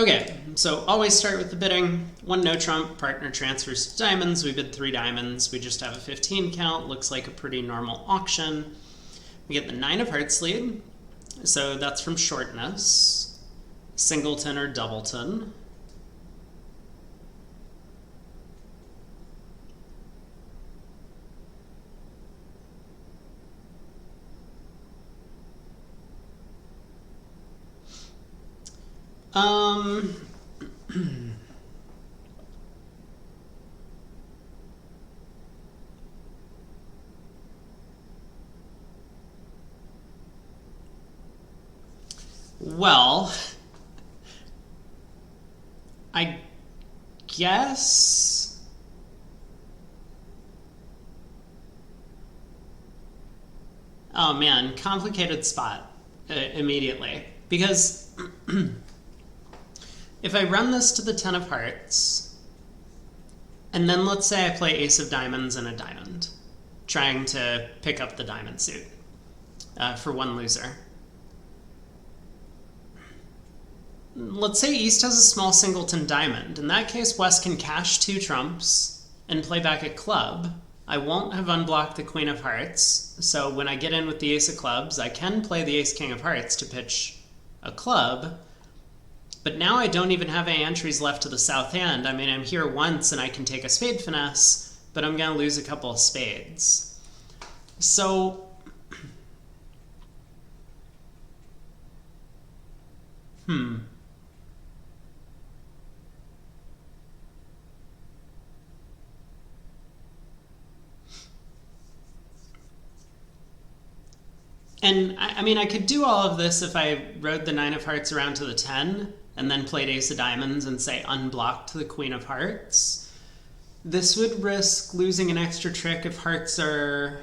Okay, so always start with the bidding. One no trump, partner transfers diamonds. We bid 3 diamonds. We just have a 15 count. Looks like a pretty normal auction. We get the 9 of hearts lead. So that's from shortness. Singleton or doubleton. Well, I guess oh man, complicated spot immediately. Because if I run this to the 10 of hearts, and then let's say I play ace of diamonds and a diamond, trying to pick up the diamond suit for one loser. Let's say East has a small singleton diamond. In that case, West can cash 2 trumps and play back a club. I won't have unblocked the Queen of Hearts, so when I get in with the Ace of Clubs, I can play the Ace King of Hearts to pitch a club. But now I don't even have any entries left to the south hand. I mean, I'm here once and I can take a spade finesse, but I'm going to lose a couple of spades. So And I mean, I could do all of this if I rode the 9 of hearts around to the 10 and then played ace of diamonds and say unblocked the Queen of Hearts. This would risk losing an extra trick if hearts are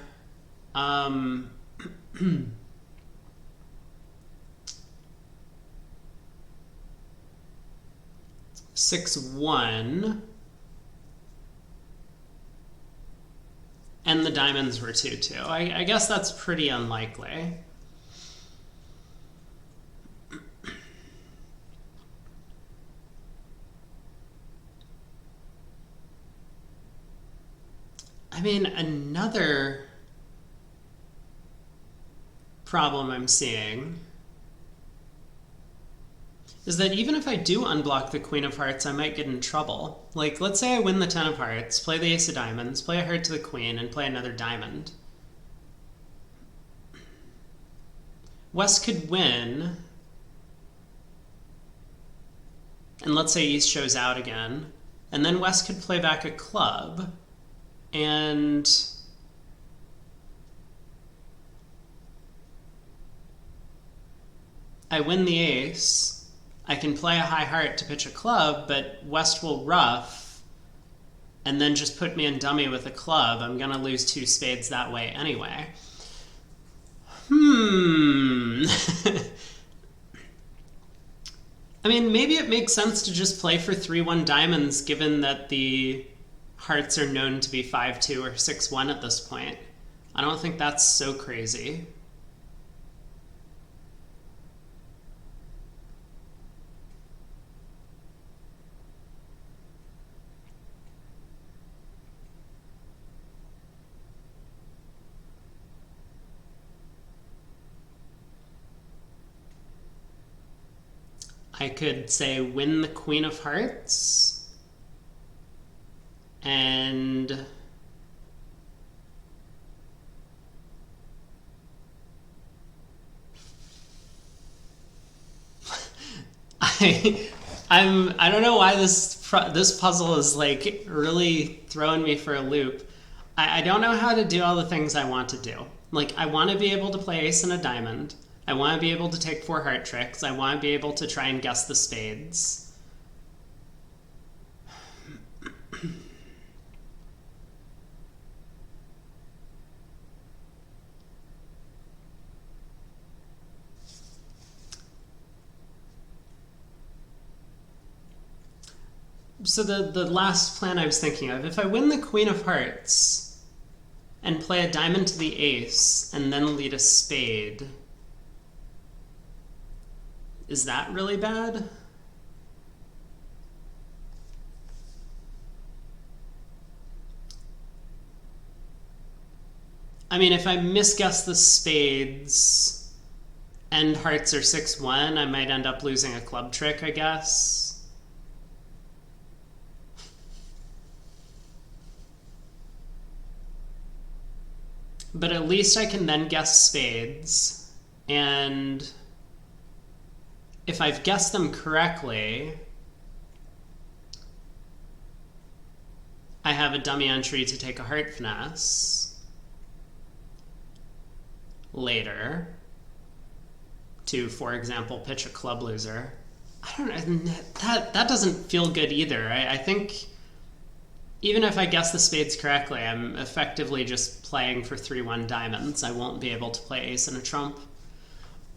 6-1, and the diamonds were 2-2. I guess that's pretty unlikely. I mean, another problem I'm seeing is that even if I do unblock the Queen of Hearts, I might get in trouble. Like, let's say I win the 10 of hearts, play the ace of diamonds, play a heart to the queen, and play another diamond. West could win, and let's say East shows out again, and then West could play back a club, and I win the ace. I can play a high heart to pitch a club, but West will ruff and then just put me in dummy with a club. I'm going to lose 2 spades that way anyway. I mean, maybe it makes sense to just play for 3-1 diamonds given that the hearts are known to be 5-2 or 6-1 at this point. I don't think that's so crazy. I could say win the Queen of Hearts and I don't know why this puzzle is like really throwing me for a loop. I don't know how to do all the things I want to do. Like, I want to be able to play ace and a diamond. I want to be able to take 4 heart tricks. I want to be able to try and guess the spades. So the last plan I was thinking of, if I win the Queen of Hearts and play a diamond to the ace and then lead a spade, is that really bad? I mean, if I misguess the spades and hearts are 6-1, I might end up losing a club trick, I guess. But at least I can then guess spades. And if I've guessed them correctly, I have a dummy entry to take a heart finesse later to, for example, pitch a club loser. I don't know. That doesn't feel good either. I think even if I guess the spades correctly, I'm effectively just playing for 3-1 diamonds. I won't be able to play ace and a trump.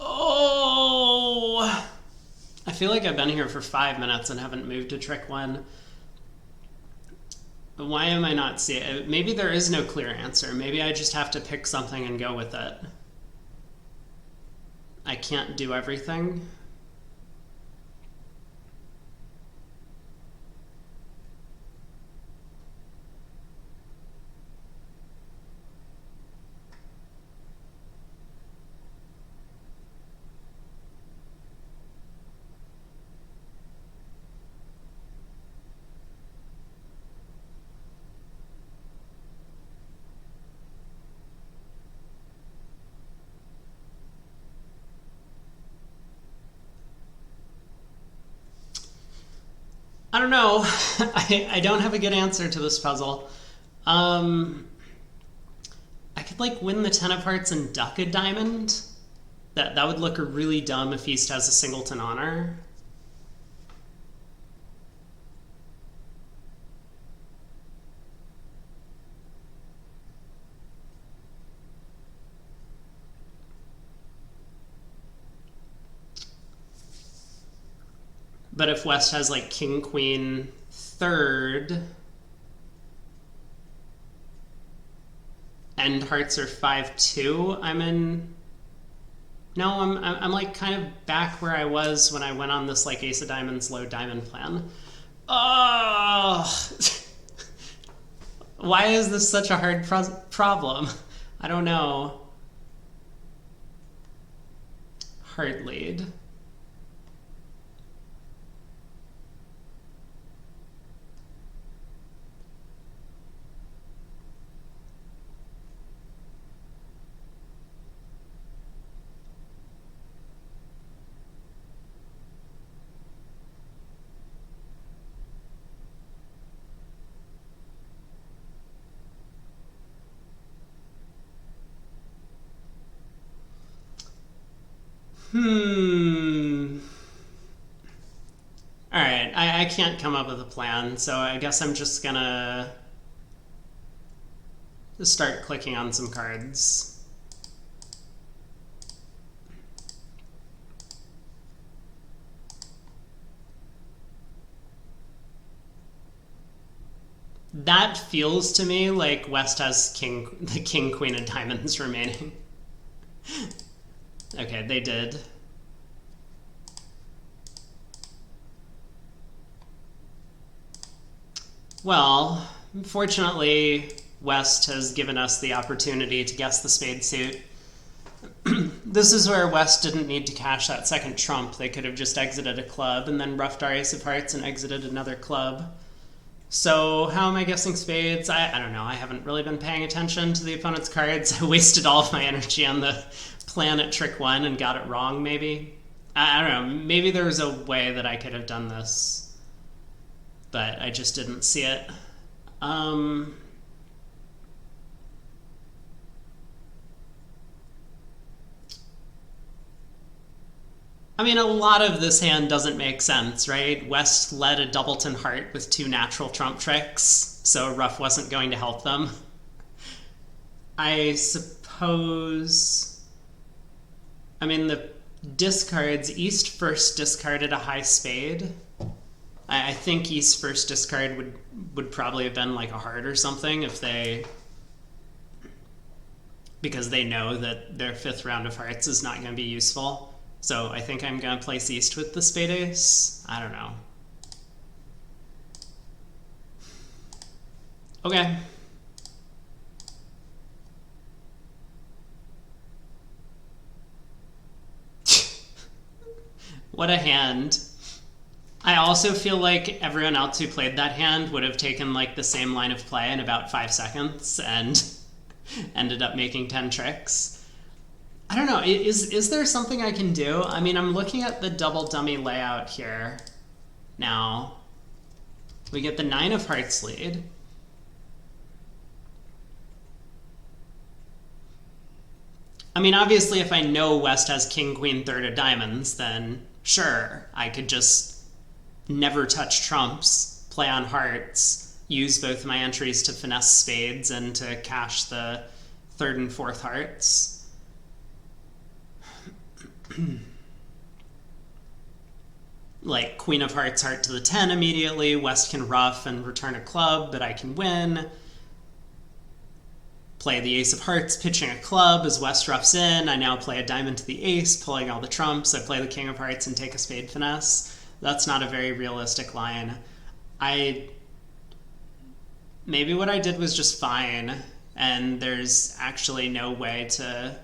Oh! I feel like I've been here for 5 minutes and haven't moved to trick 1. But why am I not seeing it? Maybe there is no clear answer. Maybe I just have to pick something and go with it. I can't do everything. I don't know. I don't have a good answer to this puzzle. I could like win the 10 of hearts and duck a diamond. That would look really dumb if East has a singleton honor. But if West has like king, queen, third, and hearts are 5-2, I'm in. No, I'm like kind of back where I was when I went on this like ace of diamonds, low diamond plan. Oh, why is this such a hard problem? I don't know. Hard lead. Alright, I can't come up with a plan, so I guess I'm just gonna start clicking on some cards. That feels to me like West has the king, queen of diamonds remaining. Okay, they did. Well, fortunately, West has given us the opportunity to guess the spade suit. This is where West didn't need to cash that second trump. They could have just exited a club and then roughed our ace of hearts and exited another club. So how am I guessing spades? I don't know. I haven't really been paying attention to the opponent's cards. I wasted all of my energy on the plan at trick 1 and got it wrong, maybe. I don't know. Maybe there was a way that I could have done this, but I just didn't see it. I mean, a lot of this hand doesn't make sense, right? West led a doubleton heart with 2 natural trump tricks, so rough wasn't going to help them. I suppose... I mean, the discards, East first discarded a high spade. I think East's first discard would probably have been like a heart or something if they... because they know that their 5th round of hearts is not going to be useful. So I think I'm going to place East with the spade ace. I don't know. Okay. What a hand. I also feel like everyone else who played that hand would have taken like the same line of play in about 5 seconds and ended up making 10 tricks. I don't know, is there something I can do? I mean, I'm looking at the double dummy layout here now. We get the 9 of hearts lead. I mean, obviously, if I know West has king, queen, third of diamonds, then sure, I could just never touch trumps, play on hearts, use both my entries to finesse spades and to cash the third and fourth hearts. Like queen of hearts, heart to the 10 immediately. West can ruff and return a club, but I can win. Play the ace of hearts, pitching a club as West ruffs in. I now play a diamond to the ace, pulling all the trumps. I play the king of hearts and take a spade finesse. That's not a very realistic line. Maybe what I did was just fine, and there's actually no way to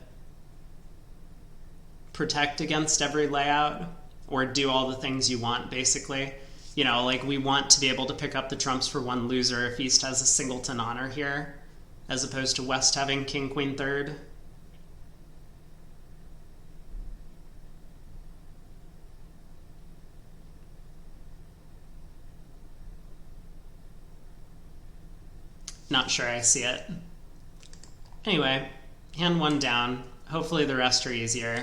protect against every layout or do all the things you want, basically. You know, like we want to be able to pick up the trumps for one loser if East has a singleton honor here, as opposed to West having king, queen, third. Not sure I see it. Anyway, hand 1 down. Hopefully the rest are easier.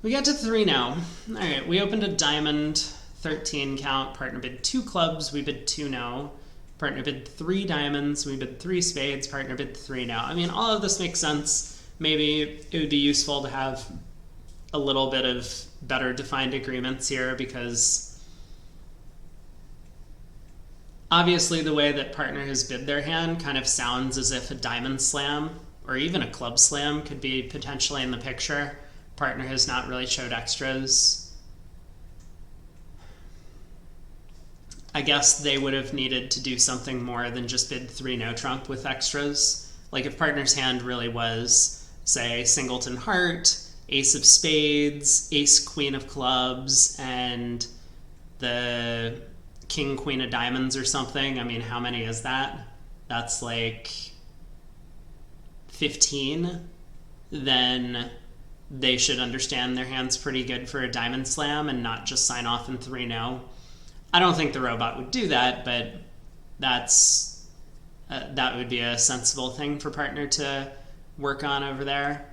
We get to 3 now. All right, we opened a diamond, 13 count. Partner bid 2 clubs, we bid 2 no. Partner bid 3 diamonds, we bid 3 spades. Partner bid 3 no. I mean, all of this makes sense. Maybe it would be useful to have a little bit of better defined agreements here, because obviously the way that partner has bid their hand kind of sounds as if a diamond slam or even a club slam could be potentially in the picture. Partner has not really showed extras. I guess they would have needed to do something more than just bid 3 no trump with extras. Like if partner's hand really was, say, singleton heart, ace of spades, ace queen of clubs, and the king, queen of diamonds or something. I mean, how many is that? That's like 15. Then they should understand their hand's pretty good for a diamond slam and not just sign off in 3 no. I don't think the robot would do that, but that's that would be a sensible thing for partner to work on over there.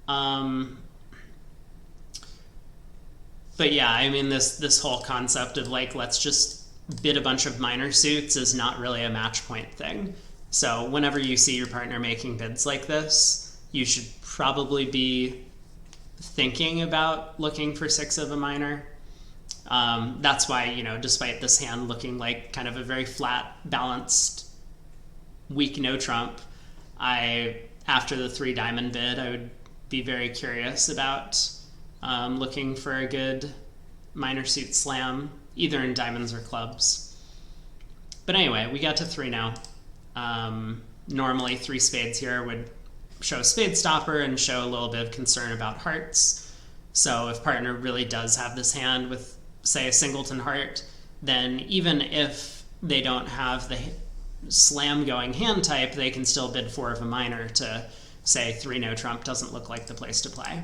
But yeah, I mean, this whole concept of like, let's just bid a bunch of minor suits is not really a match point thing. So whenever you see your partner making bids like this, you should probably be thinking about looking for 6 of a minor. That's why, you know, despite this hand looking like kind of a very flat, balanced, weak no trump, after the 3 diamond bid, I would be very curious about looking for a good minor suit slam, either in diamonds or clubs. But anyway, we got to 3 now. Normally 3 spades here would show a spade stopper and show a little bit of concern about hearts. So if partner really does have this hand with, say, a singleton heart, then even if they don't have the slam going hand type, they can still bid 4 of a minor to say 3 no trump doesn't look like the place to play.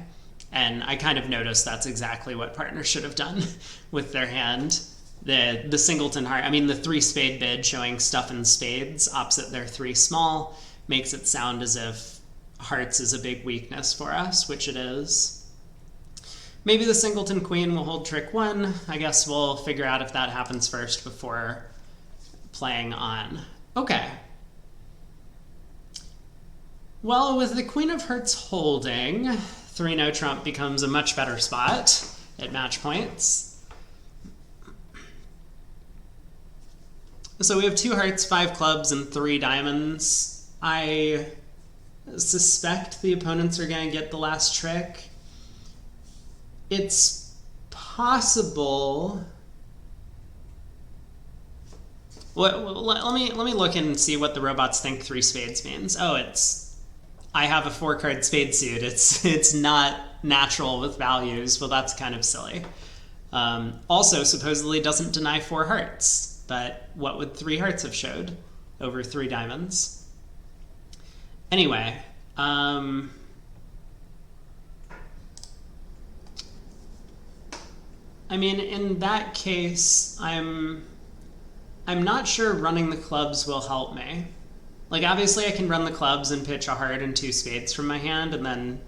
And I kind of noticed that's exactly what partner should have done with their hand. The singleton heart, I mean, the 3 spade bid showing stuff in spades opposite their 3 small makes it sound as if hearts is a big weakness for us, which it is. Maybe the singleton queen will hold trick 1. I guess we'll figure out if that happens first before playing on. Okay. Well, with the queen of hearts holding, 3 no trump becomes a much better spot at match points. So we have 2 hearts, 5 clubs, and 3 diamonds. I suspect the opponents are going to get the last trick. It's possible. Let me look and see what the robots think 3 spades means. Oh, I have a 4-card spade suit. It's not natural with values. Well, that's kind of silly. Also, supposedly doesn't deny 4 hearts, but what would 3 hearts have showed over 3 diamonds? Anyway, I mean, in that case, I'm not sure running the clubs will help me. Like, obviously I can run the clubs and pitch a heart and 2 spades from my hand and then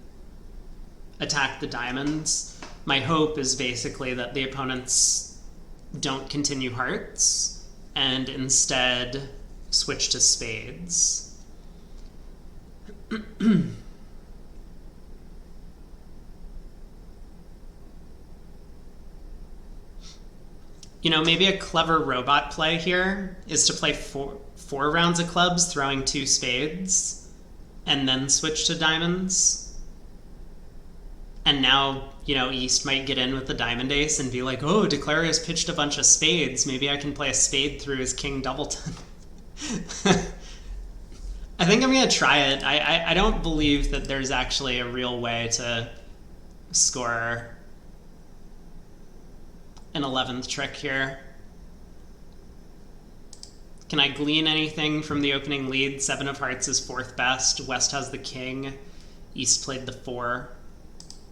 attack the diamonds. My hope is basically that the opponents don't continue hearts and instead switch to spades. You know, maybe a clever robot play here is to play four rounds of clubs, throwing 2 spades, and then switch to diamonds. And now, you know, East might get in with the diamond ace and be like, oh, Declario has pitched a bunch of spades. Maybe I can play a spade through his king doubleton. I think I'm going to try it. I don't believe that there's actually a real way to score an 11th trick here. Can I glean anything from the opening lead? 7 of hearts is 4th best. West has the king. East played the 4.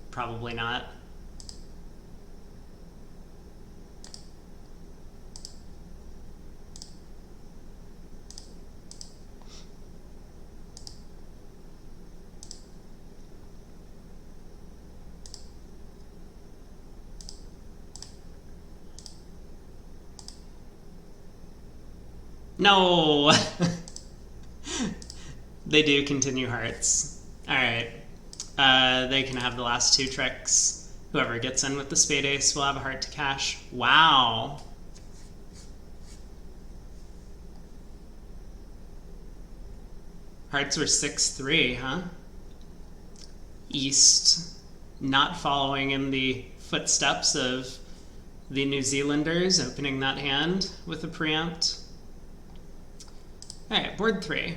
Probably not. No! They do continue hearts. Alright. They can have the last 2 tricks. Whoever gets in with the spade ace will have a heart to cash. Wow! Hearts were 6-3, huh? East not following in the footsteps of the New Zealanders, opening that hand with a preempt. Alright, board 3.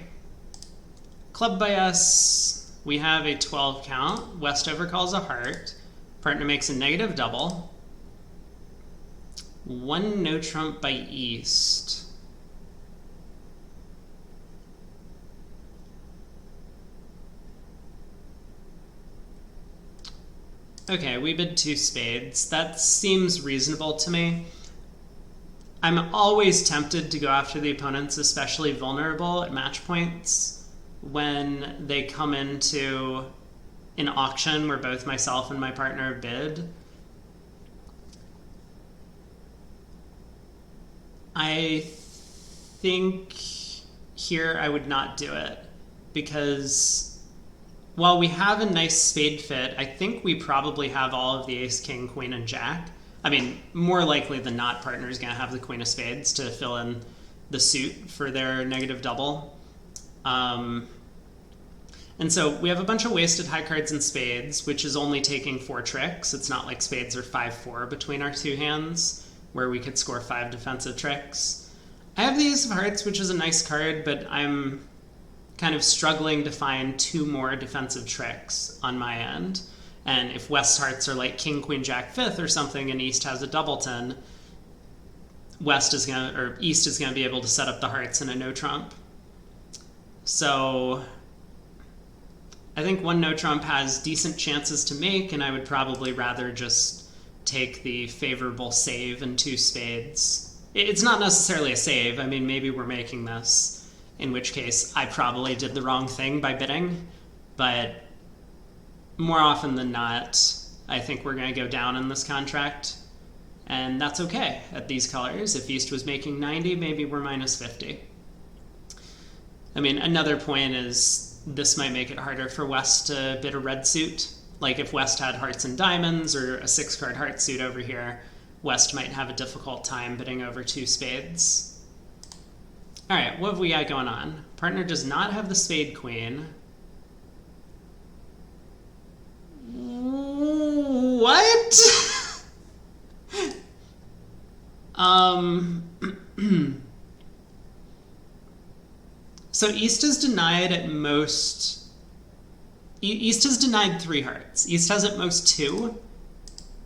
Club by us, we have a 12 count. West overcalls a heart. Partner makes a negative double. 1 no trump by East. Okay, we bid 2 spades. That seems reasonable to me. I'm always tempted to go after the opponents, especially vulnerable at match points, when they come into an auction where both myself and my partner bid. I think here I would not do it, because while we have a nice spade fit, I think we probably have all of the ace, king, queen, and jack. I mean, more likely than not, partner's going to have the queen of spades to fill in the suit for their negative double. And so we have a bunch of wasted high cards and spades, which is only taking 4 tricks. It's not like spades are 5-4 between our 2 hands, where we could score 5 defensive tricks. I have the ace of hearts, which is a nice card, but I'm kind of struggling to find 2 more defensive tricks on my end. And if West's hearts are like king, queen, jack, 5th or something, and East has a doubleton, East is gonna be able to set up the hearts in a no trump. So I think 1 no trump has decent chances to make, and I would probably rather just take the favorable save and 2 spades. It's not necessarily a save. I mean, maybe we're making this, in which case I probably did the wrong thing by bidding, but more often than not, I think we're going to go down in this contract, and that's okay at these colors. If East was making 90, maybe we're minus 50. I mean, another point is this might make it harder for West to bid a red suit. Like if West had hearts and diamonds or a 6-card heart suit over here, West might have a difficult time bidding over 2 spades. All right, what have we got going on? Partner does not have the spade queen. What? So East is denied at most East has denied 3 hearts. East has at most 2,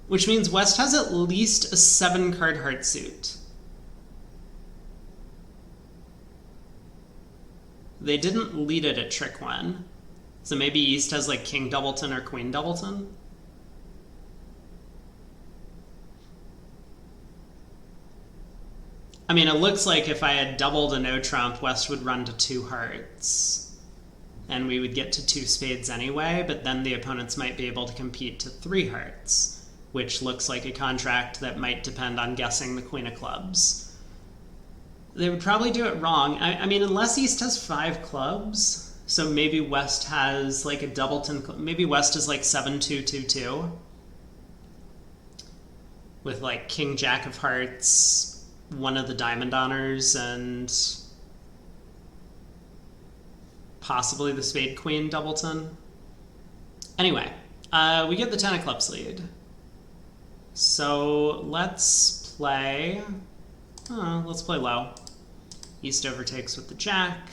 which means West has at least a 7-card heart suit. They didn't lead it at trick 1, so maybe East has like King Doubleton or Queen Doubleton. I mean, it looks like if I had doubled a no trump, West would run to 2 hearts. And we would get to 2 spades anyway, but then the opponents might be able to compete to 3 hearts, which looks like a contract that might depend on guessing the Queen of Clubs. They would probably do it wrong. I mean, unless East has 5 clubs, so maybe West has like a Doubleton, maybe West is like 7-2-2-2 with like King Jack of Hearts, one of the Diamond Honors, and possibly the Spade Queen Doubleton. Anyway, we get the 10 of Clubs lead. So let's play low. East overtakes with the Jack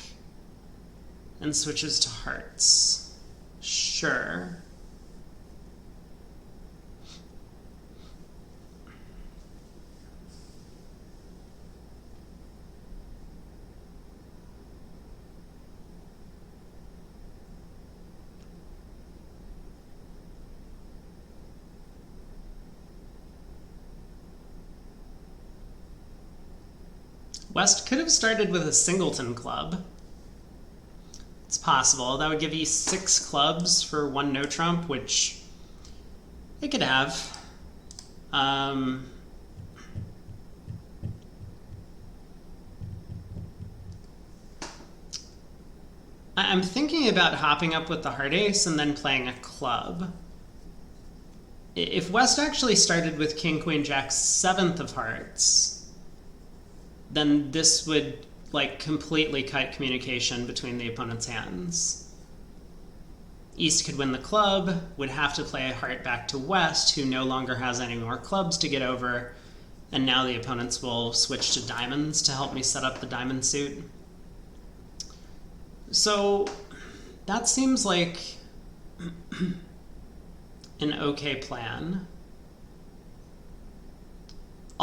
and switches to hearts. Sure. West could have started with a singleton club. It's possible. That would give East 6 clubs for 1 no trump, which they could have. I'm thinking about hopping up with the heart ace and then playing a club. If West actually started with King, Queen, Jack, 7th of hearts, then this would like completely cut communication between the opponent's hands. East could win the club, would have to play a heart back to West, who no longer has any more clubs to get over, and now the opponents will switch to diamonds to help me set up the diamond suit. So that seems like an okay plan.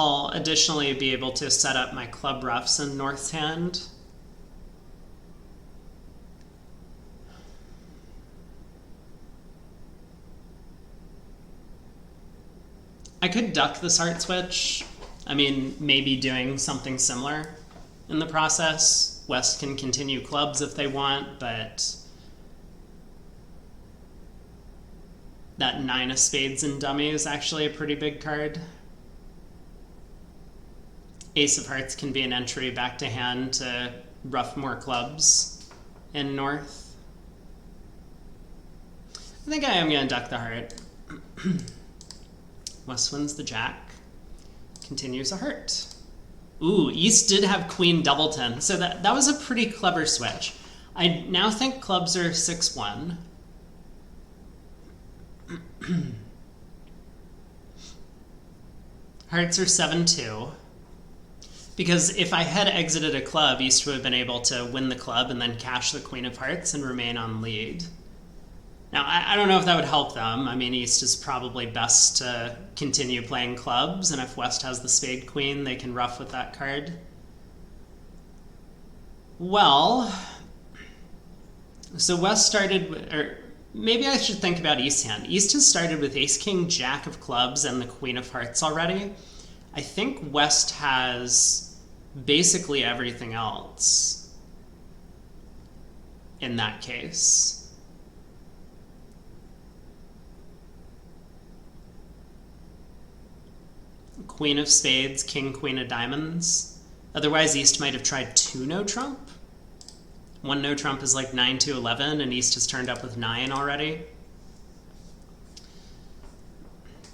I'll additionally be able to set up my club roughs in North's hand. I could duck this heart switch. I mean, maybe doing something similar in the process. West can continue clubs if they want, but that 9 of spades in dummy is actually a pretty big card. Ace of hearts can be an entry back to hand to rough more clubs in North. I think I am going to duck the heart. West wins the Jack. Continues a heart. Ooh, East did have Queen Doubleton, so that was a pretty clever switch. I now think clubs are 6-1. Hearts are 7-2. Because if I had exited a club, East would have been able to win the club and then cash the Queen of Hearts and remain on lead. Now, I don't know if that would help them. I mean, East is probably best to continue playing clubs, and if West has the Spade Queen, they can rough with that card. Well, so West started, or maybe I should think about East's hand. East has started with Ace, King, Jack of clubs, and the Queen of Hearts already. I think West has basically everything else in that case. Queen of spades, king, queen of diamonds. Otherwise, East might have tried 2 no trump. 1 no trump is like 9-11, and East has turned up with 9 already.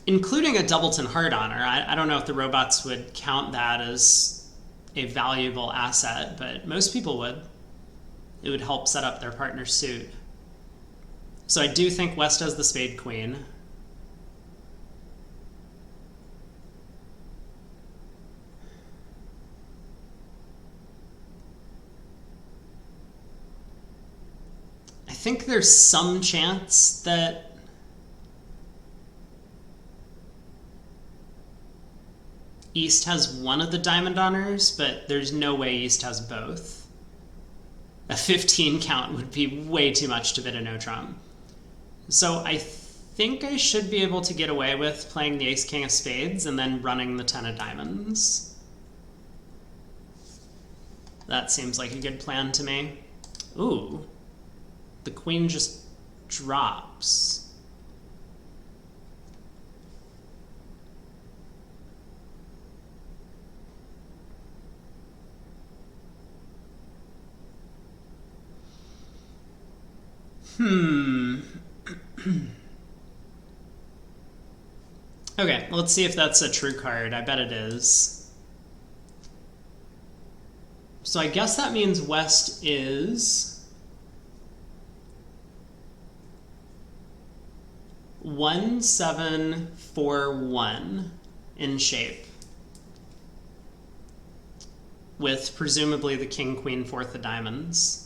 Including a Doubleton Heart Honor. I don't know if the robots would count that as a valuable asset, but most people would. It would help set up their partner's suit. So I do think West has the Spade Queen. I think there's some chance that East has one of the diamond honors, but there's no way East has both. A 15 count would be way too much to bid a no trump. So I think I should be able to get away with playing the ace king of spades and then running the 10 of diamonds. That seems like a good plan to me. Ooh, the queen just drops. Okay, let's see if that's a true card. I bet it is. So I guess that means West is 1-7-4-1 in shape, with presumably the king, queen, fourth of diamonds.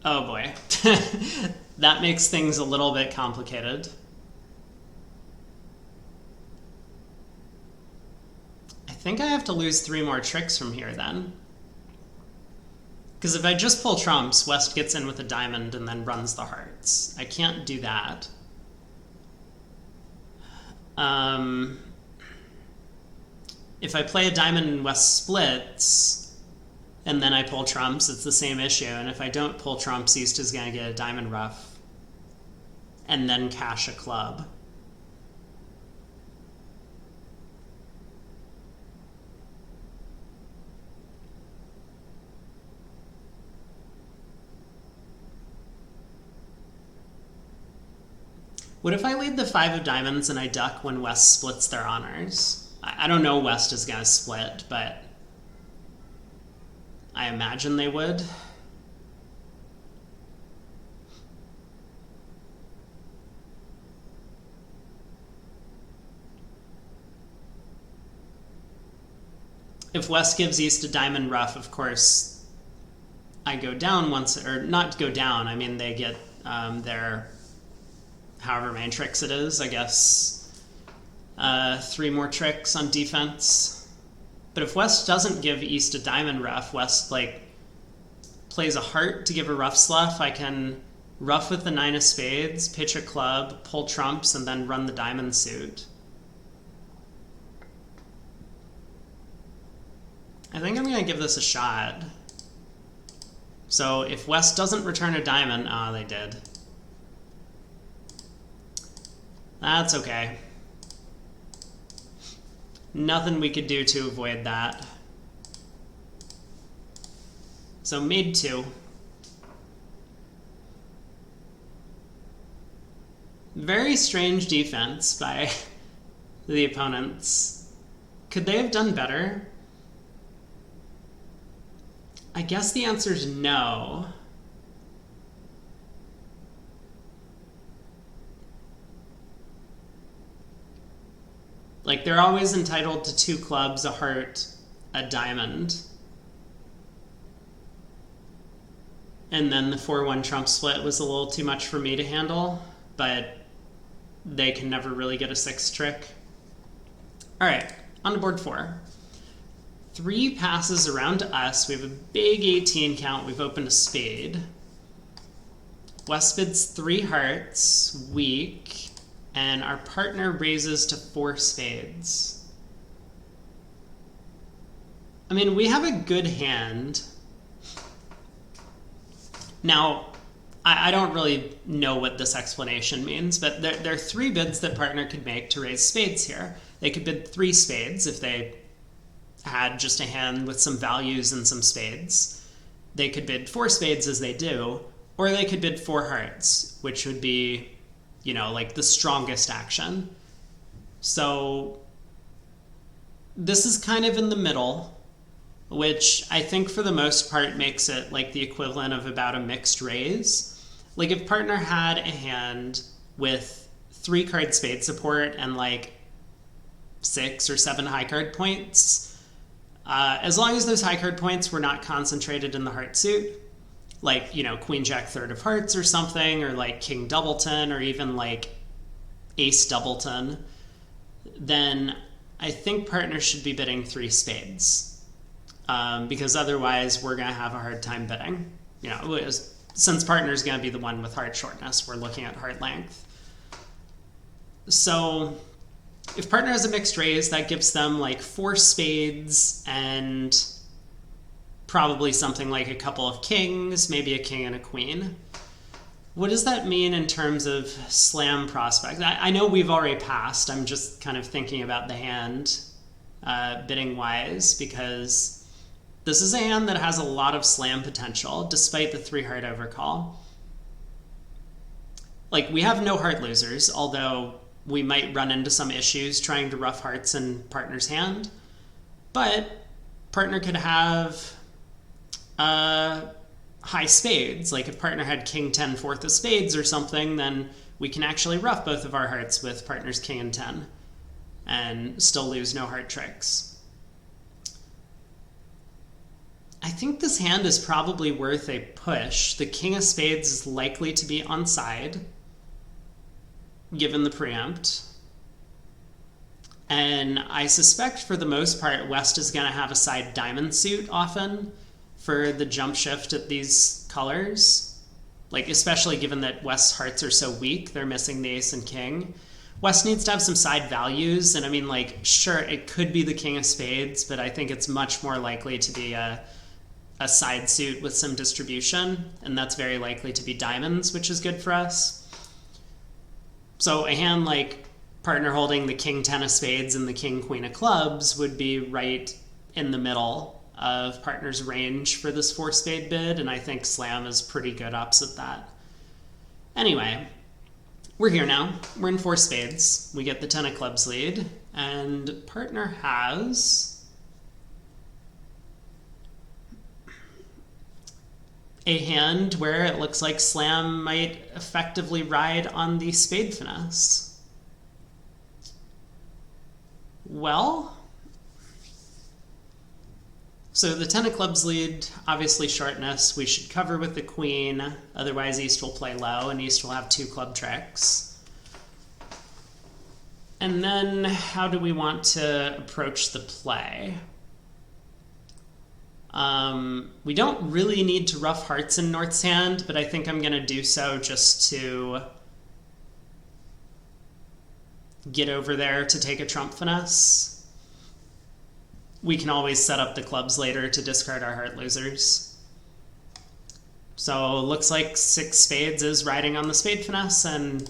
Oh boy, that makes things a little bit complicated. I think I have to lose 3 more tricks from here then. Because if I just pull trumps, West gets in with a diamond and then runs the hearts. I can't do that. If I play a diamond and West splits, and then I pull trumps, it's the same issue. And if I don't pull trumps, East is going to get a diamond ruff and then cash a club. What if I lead the 5 of diamonds and I duck when West splits their honors? I don't know West is going to split, but I imagine they would. If West gives East a diamond ruff, of course, I go down once, or not go down, I mean they get their however many tricks it is, I guess 3 more tricks on defense. But if West doesn't give East a diamond ruff, West like plays a heart to give a ruff sluff, I can ruff with the 9 of spades, pitch a club, pull trumps, and then run the diamond suit. I think I'm going to give this a shot. So if West doesn't return a diamond, they did. That's okay. Nothing we could do to avoid that. So made 2. Very strange defense by the opponents. Could they have done better? I guess the answer is no. Like, they're always entitled to 2 clubs, a heart, a diamond. And then the 4-1 trump split was a little too much for me to handle, but they can never really get a 6 trick. All right, on to board 4. 3 passes around to us. We have a big 18 count. We've opened a spade. West bids 3 hearts, weak, and our partner raises to 4 spades. I mean, we have a good hand. Now, I don't really know what this explanation means, but there are 3 bids that partner could make to raise spades here. They could bid 3 spades if they had just a hand with some values and some spades. They could bid 4 spades as they do, or they could bid 4 hearts, which would be, you know, like the strongest action. So this is kind of in the middle. which I think for the most part makes it like the equivalent of about a mixed raise. Like if partner had a hand with 3 card spade support and like 6 or 7 high card points, as long as those high card points were not concentrated in the heart suit, like, you know, Queen Jack third of hearts or something, or like King Doubleton, or even like Ace Doubleton, then I think partner should be bidding 3 spades, because otherwise we're going to have a hard time bidding. You know, since partner's going to be the one with heart shortness, we're looking at heart length. So if partner has a mixed raise, that gives them like 4 spades and probably something like a couple of kings, maybe a king and a queen. What does that mean in terms of slam prospects? I know we've already passed. I'm just kind of thinking about the hand bidding wise, because this is a hand that has a lot of slam potential despite the 3 heart overcall. Like, we have no heart losers, although we might run into some issues trying to rough hearts in partner's hand. But partner could have high spades. Like if partner had king 10 fourth of spades or something, then we can actually rough both of our hearts with partner's king and 10 and still lose no heart tricks. I think this hand is probably worth a push. The king of spades is likely to be onside, given the preempt. And I suspect for the most part, West is going to have a side diamond suit often for the jump shift at these colors. Like, especially given that West's hearts are so weak, they're missing the ace and king. West needs to have some side values, and I mean, like, sure, it could be the king of spades, but I think it's much more likely to be a side suit with some distribution, and that's very likely to be diamonds, which is good for us. So a hand like partner holding the king 10 of spades and the king queen of clubs would be right in the middle of partner's range for this 4 spade bid, and I think slam is pretty good opposite that. Anyway, we're here now. We're in 4 spades. We get the 10 of clubs lead, and partner has a hand where it looks like slam might effectively ride on the spade finesse. Well, so the 10 of clubs lead, obviously shortness. We should cover with the queen, otherwise East will play low, and East will have 2 club tricks. And then how do we want to approach the play? We don't really need to rough hearts in North's hand, but I think I'm going to do so just to get over there to take a trump finesse. We can always set up the clubs later to discard our heart losers. So looks like 6 spades is riding on the spade finesse, and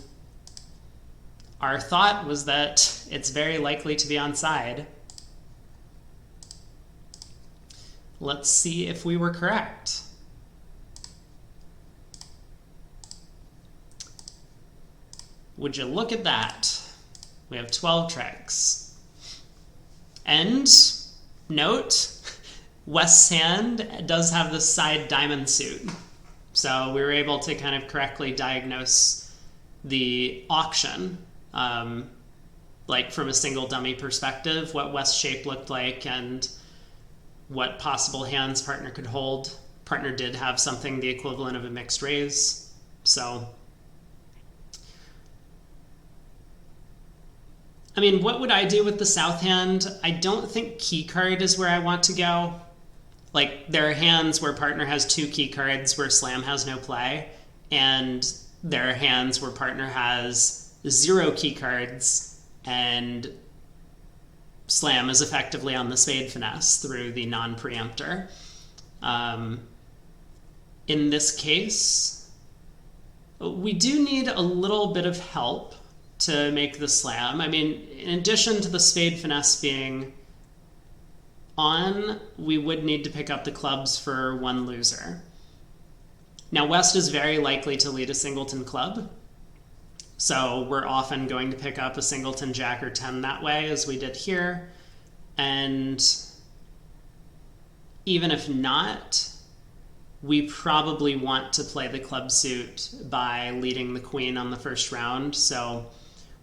our thought was that it's very likely to be onside. Let's see if we were correct. Would you look at that? We have 12 tricks. And note, West's hand does have the side diamond suit. So we were able to kind of correctly diagnose the auction, like from a single dummy perspective, what West's shape looked like and what possible hands partner could hold. Partner did have something the equivalent of a mixed raise. So, I mean, what would I do with the south hand? I don't think key card is where I want to go. Like, there are hands where partner has 2 key cards where slam has no play, and there are hands where partner has 0 key cards and slam is effectively on the spade finesse through the non-preemptor. In this case, we do need a little bit of help to make the slam. I mean, in addition to the spade finesse being on, we would need to pick up the clubs for 1 loser. Now, West is very likely to lead a singleton club, so we're often going to pick up a singleton jack or 10 that way, as we did here. And even if not, we probably want to play the club suit by leading the queen on the first round. So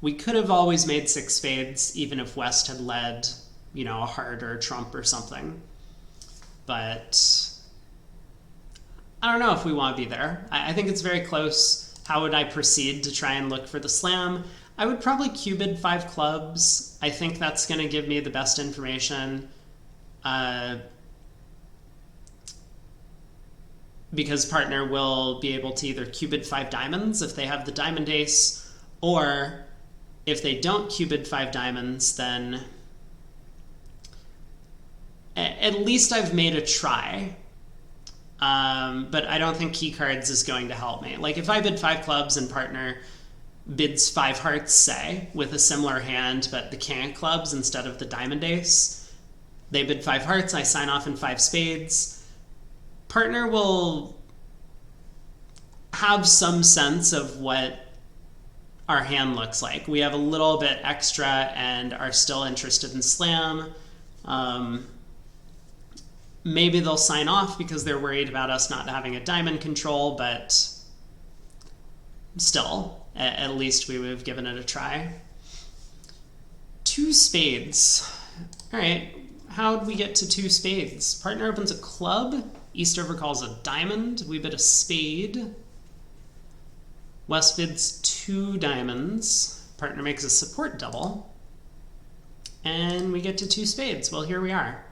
we could have always made 6 spades, even if West had led, you know, a heart or a trump or something. But I don't know if we want to be there. I think it's very close. How would I proceed to try and look for the slam? I would probably cubid 5 clubs. I think that's going to give me the best information. Because partner will be able to either cubid 5 diamonds if they have the diamond ace, or if they don't cubid 5 diamonds, then at least I've made a try. But I don't think key cards is going to help me. Like if I bid 5 clubs and partner bids 5 hearts, say, with a similar hand, but the king of clubs instead of the diamond ace, they bid 5 hearts, I sign off in 5 spades. Partner will have some sense of what our hand looks like. We have a little bit extra and are still interested in slam. Maybe they'll sign off because they're worried about us not having a diamond control, but still, at least we would have given it a try. 2 spades. All right, how'd we get to 2 spades? Partner opens a club. Eastover calls a diamond. We bid a spade. West bids 2 diamonds. Partner makes a support double. And we get to 2 spades. Well, here we are.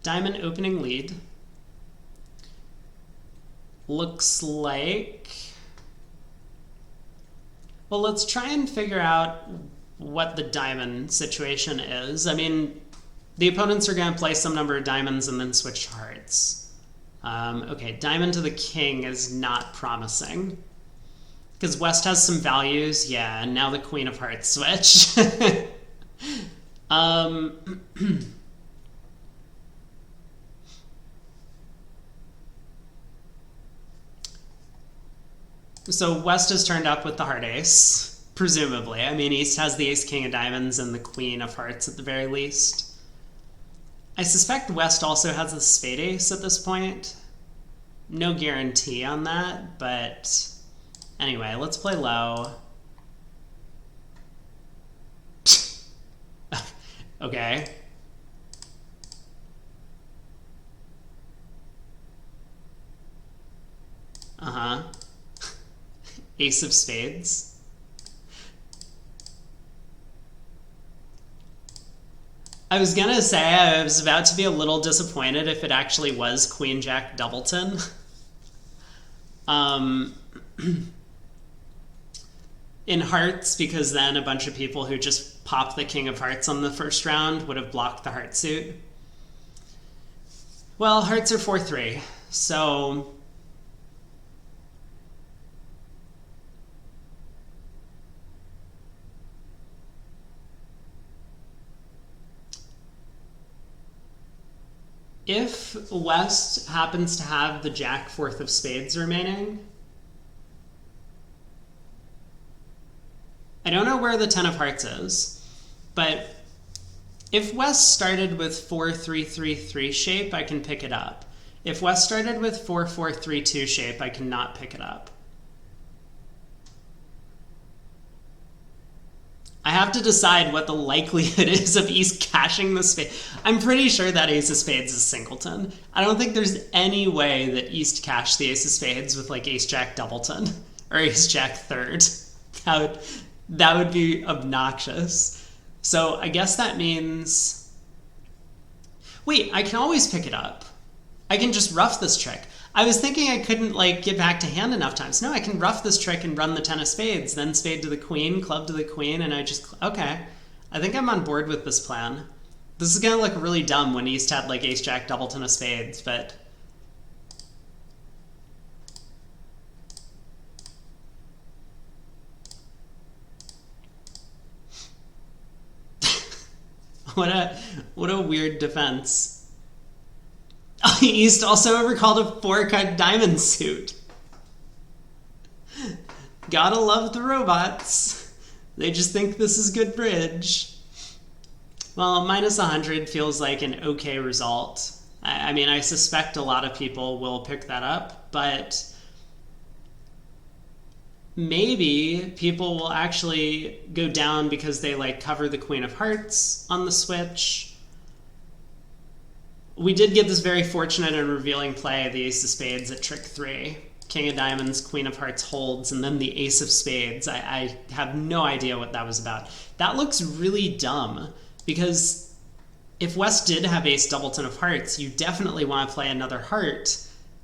Diamond opening lead. Looks like... Well, let's try and figure out what the diamond situation is. I mean, the opponents are going to play some number of diamonds and then switch hearts. Okay, diamond to the king is not promising. Because West has some values, yeah, and now the queen of hearts switch. So West has turned up with the heart ace, presumably. I mean, East has the ace king of diamonds and the queen of hearts at the very least. I suspect West also has a spade ace at this point. No guarantee on that, but anyway, let's play low. Okay. Uh-huh. Ace of spades. I was gonna say I was about to be a little disappointed if it actually was Queen Jack Doubleton. In hearts, because then a bunch of people who just popped the king of hearts on the first round would have blocked the heart suit. Well, hearts are 4-3, so... If West happens to have the jack fourth of spades remaining, I don't know where the 10 of hearts is, but if West started with 4-3-3-3 shape, I can pick it up. If West started with 4-4-3-2 shape, I cannot pick it up. I have to decide what the likelihood is of East cashing the spade. I'm pretty sure that ace of spades is singleton. I don't think there's any way that East cashed the ace of spades with like ace jack doubleton or ace jack third. That would be obnoxious. So I guess that means... Wait, I can always pick it up. I can just rough this trick. I was thinking I couldn't like get back to hand enough times. No, I can rough this trick and run the 10 of spades, then spade to the queen, club to the queen, and I just... Okay. I think I'm on board with this plan. This is gonna look really dumb when East had like ace jack doubleton of spades, but... What a weird defense. East also overcalled a 4-cut diamond suit. Gotta love the robots. They just think this is good bridge. Well, minus 100 feels like an okay result. I mean, I suspect a lot of people will pick that up, but maybe people will actually go down because they like cover the Queen of Hearts on the switch. We did get this very fortunate and revealing play, the Ace of Spades at trick 3. King of Diamonds, Queen of Hearts holds, and then the Ace of Spades. I have no idea what that was about. That looks really dumb, because if West did have Ace Doubleton of Hearts, you definitely want to play another heart,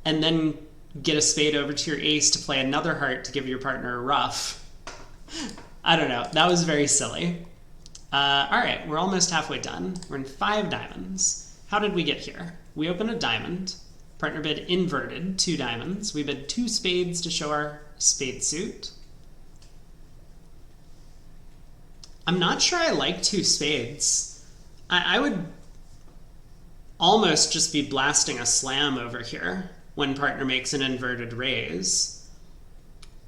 and then get a spade over to your ace to play another heart to give your partner a ruff. I don't know. That was very silly. All right, we're almost halfway done. We're in 5 diamonds. How did we get here? We open a diamond. Partner bid inverted, 2 diamonds. We bid 2 spades to show our spade suit. I'm not sure I like 2 spades. I would almost just be blasting a slam over here when partner makes an inverted raise.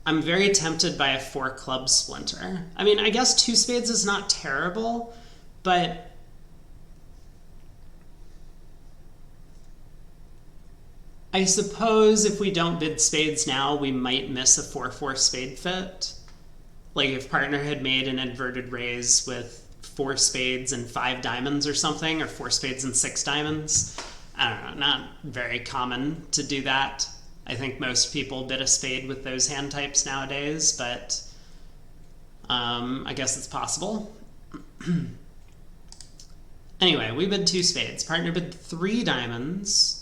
I'm very tempted by a 4 club splinter. I mean, I guess 2 spades is not terrible, but I suppose if we don't bid spades now, we might miss a 4-4 spade fit. Like if partner had made an inverted raise with 4 spades and 5 diamonds or something, or 4 spades and 6 diamonds. I don't know, not very common to do that. I think most people bid a spade with those hand types nowadays, but I guess it's possible. Anyway, we bid 2 spades. Partner bid 3 diamonds.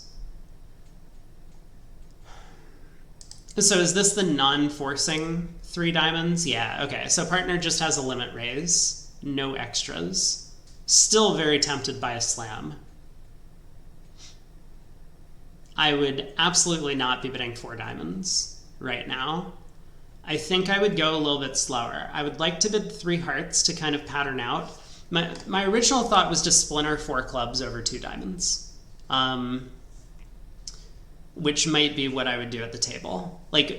So is this the non-forcing 3 diamonds? Yeah, okay. So partner just has a limit raise, no extras. Still very tempted by a slam. I would absolutely not be bidding 4 diamonds right now. I think I would go a little bit slower. I would like to bid 3 hearts to kind of pattern out. My original thought was to splinter 4 clubs over 2 diamonds. Which might be what I would do at the table. Like,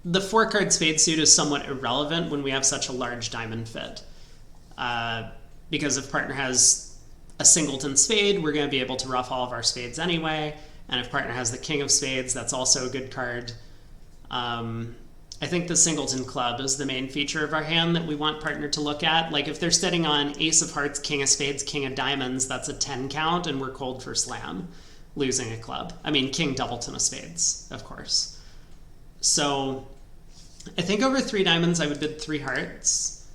the 4-card spade suit is somewhat irrelevant when we have such a large diamond fit. Because if partner has a singleton spade, we're going to be able to ruff all of our spades anyway. And if partner has the king of spades, that's also a good card. I think the singleton club is the main feature of our hand that we want partner to look at. Like if they're sitting on ace of hearts, king of spades, king of diamonds, that's a 10 count, and we're cold for slam, losing a club. I mean, king doubleton of spades, of course. So I think over 3 diamonds, I would bid 3 hearts.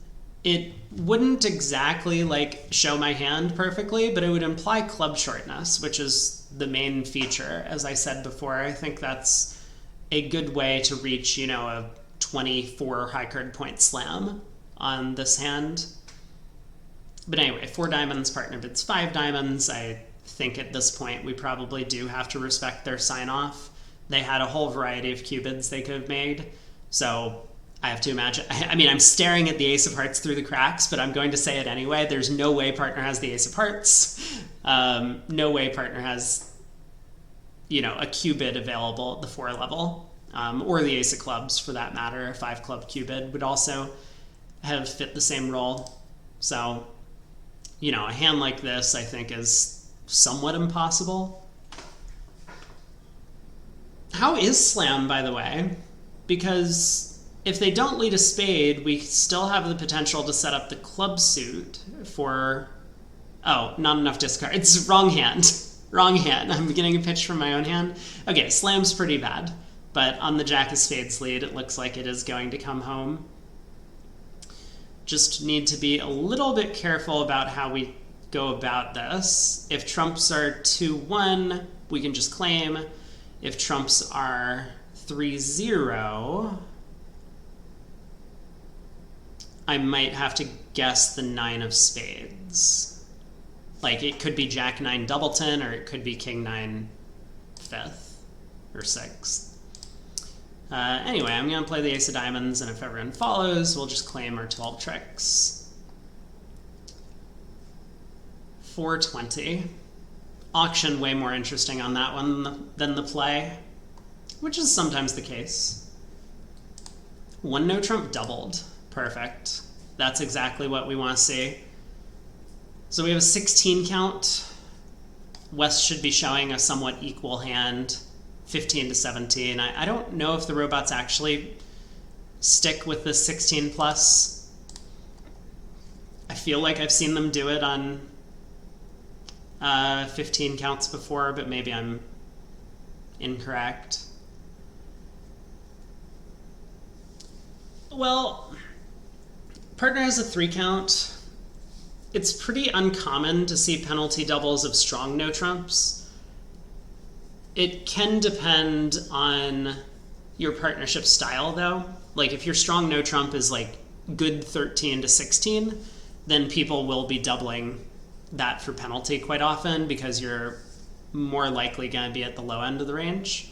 It wouldn't exactly like show my hand perfectly, but it would imply club shortness, which is the main feature. As I said before, I think that's a good way to reach, you know, a 24 high card point slam on this hand. But anyway, 4 diamonds, partner bids 5 diamonds. I think at this point we probably do have to respect their sign off. They had a whole variety of cubids they could have made, so I have to imagine. I mean, I'm staring at the ace of hearts through the cracks, but I'm going to say it anyway. There's no way partner has the ace of hearts. No way partner has, you know, a cubid available at the 4 level, or the ace of clubs for that matter. A 5 club cubid would also have fit the same role. So, you know, a hand like this I think is somewhat impossible. How is slam, by the way? Because if they don't lead a spade, we still have the potential to set up the club suit for... Oh, not enough discards. Wrong hand. Wrong hand. I'm getting a pitch from my own hand. Okay, slam's pretty bad. But on the jack of spades lead, it looks like it is going to come home. Just need to be a little bit careful about how we go about this. If trumps are 2-1, we can just claim. If trumps are 3-0, I might have to guess the 9 of spades. Like, it could be jack 9 doubleton, or it could be king 9 5th or 6th. Anyway, I'm going to play the ace of diamonds, and if everyone follows, we'll just claim our 12 tricks. 420. Auction way more interesting on that one than the play, which is sometimes the case. 1 no trump doubled. Perfect. That's exactly what we want to see. So we have a 16 count. West should be showing a somewhat equal hand, 15 to 17. I don't know if the robots actually stick with the 16 plus. I feel like I've seen them do it on 15 counts before, but maybe I'm incorrect. Well, partner has a 3 count. It's pretty uncommon to see penalty doubles of strong no trumps. It can depend on your partnership style, though. Like, if your strong no trump is like good 13 to 16, then people will be doubling that for penalty quite often because you're more likely going to be at the low end of the range.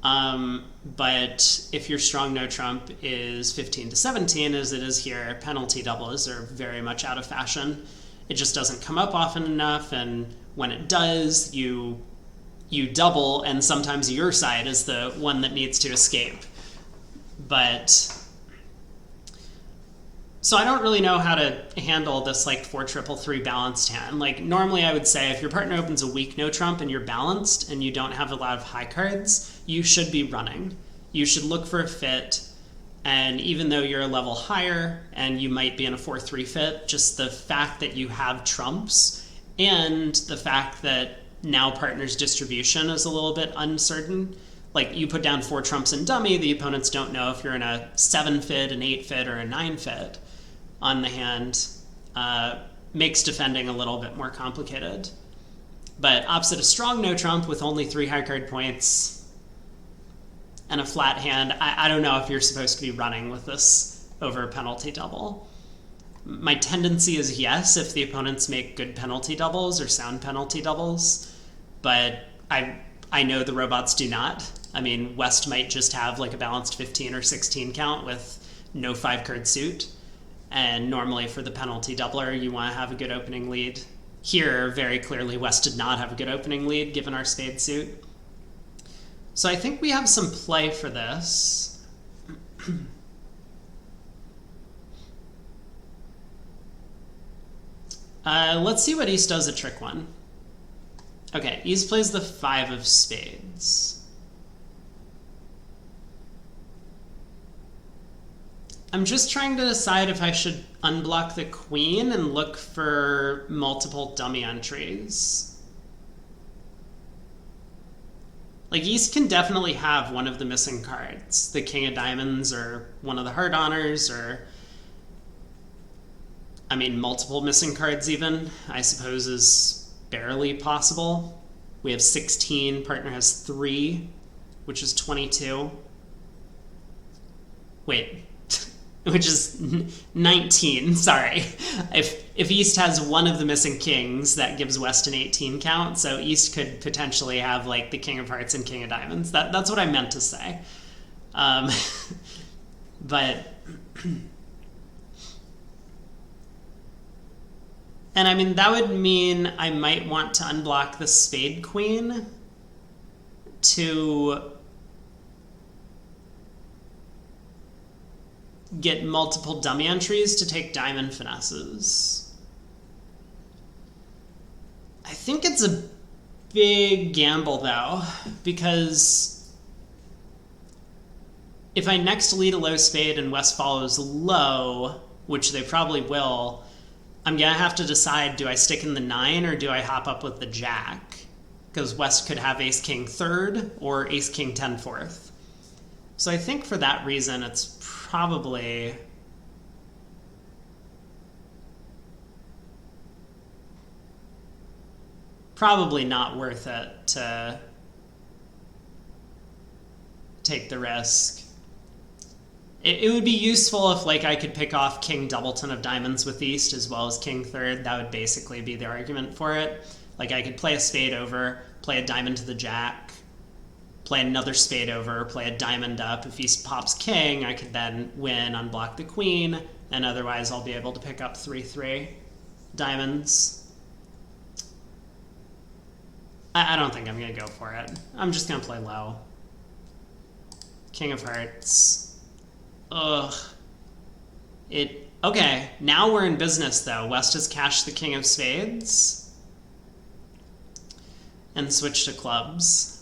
But if your strong no trump is 15 to 17, as it is here, penalty doubles are very much out of fashion. It just doesn't come up often enough, and when it does, you double, and sometimes your side is the one that needs to escape. But so I don't really know how to handle this like 4-3-3 balanced hand. Like, normally I would say if your partner opens a weak no trump and you're balanced and you don't have a lot of high cards, you should be running. You should look for a fit, and even though you're a level higher and you might be in a 4-3 fit, just the fact that you have trumps and the fact that now partner's distribution is a little bit uncertain. Like, you put down 4 trumps in dummy, the opponents don't know if you're in a 7 fit, an 8 fit, or a 9 fit on the hand, makes defending a little bit more complicated. But opposite a strong no trump with only 3 high card points and a flat hand, I don't know if you're supposed to be running with this over a penalty double. My tendency is yes, if the opponents make good penalty doubles or sound penalty doubles, but I know the robots do not. I mean, West might just have like a balanced 15 or 16 count with no 5-card suit. And normally for the penalty doubler, you want to have a good opening lead. Here, very clearly, West did not have a good opening lead given our spade suit. So I think we have some play for this. Let's see what East does at trick 1. Okay, East plays the 5 of spades. I'm just trying to decide if I should unblock the queen and look for multiple dummy entries. Like, East can definitely have one of the missing cards. The king of diamonds or one of the heart honors, or I mean, multiple missing cards even, I suppose is barely possible. We have 16, partner has 3, which is 22. Wait. Which is 19, sorry. If East has one of the missing kings, that gives West an 18 count, so East could potentially have like the king of hearts and king of diamonds. That's what I meant to say. But, and I mean, that would mean I might want to unblock the spade queen to get multiple dummy entries to take diamond finesses. I think it's a big gamble, though, because if I next lead a low spade and West follows low, which they probably will, I'm going to have to decide, do I stick in the 9 or do I hop up with the jack? Because West could have ace-king 3rd or ace-king 10 4th. So I think for that reason, it's probably not worth it to take the risk. It would be useful if like I could pick off king doubleton of diamonds with East as well as king 3rd. That would basically be the argument for it. Like, I could play a spade over, play a diamond to the jack, play another spade over, play a diamond up. If East pops king, I could then win, unblock the queen, and otherwise I'll be able to pick up 3-3 diamonds. I don't think I'm going to go for it. I'm just going to play low. King of hearts. Ugh. Okay, now we're in business, though. West has cashed the king of spades. and switch to clubs.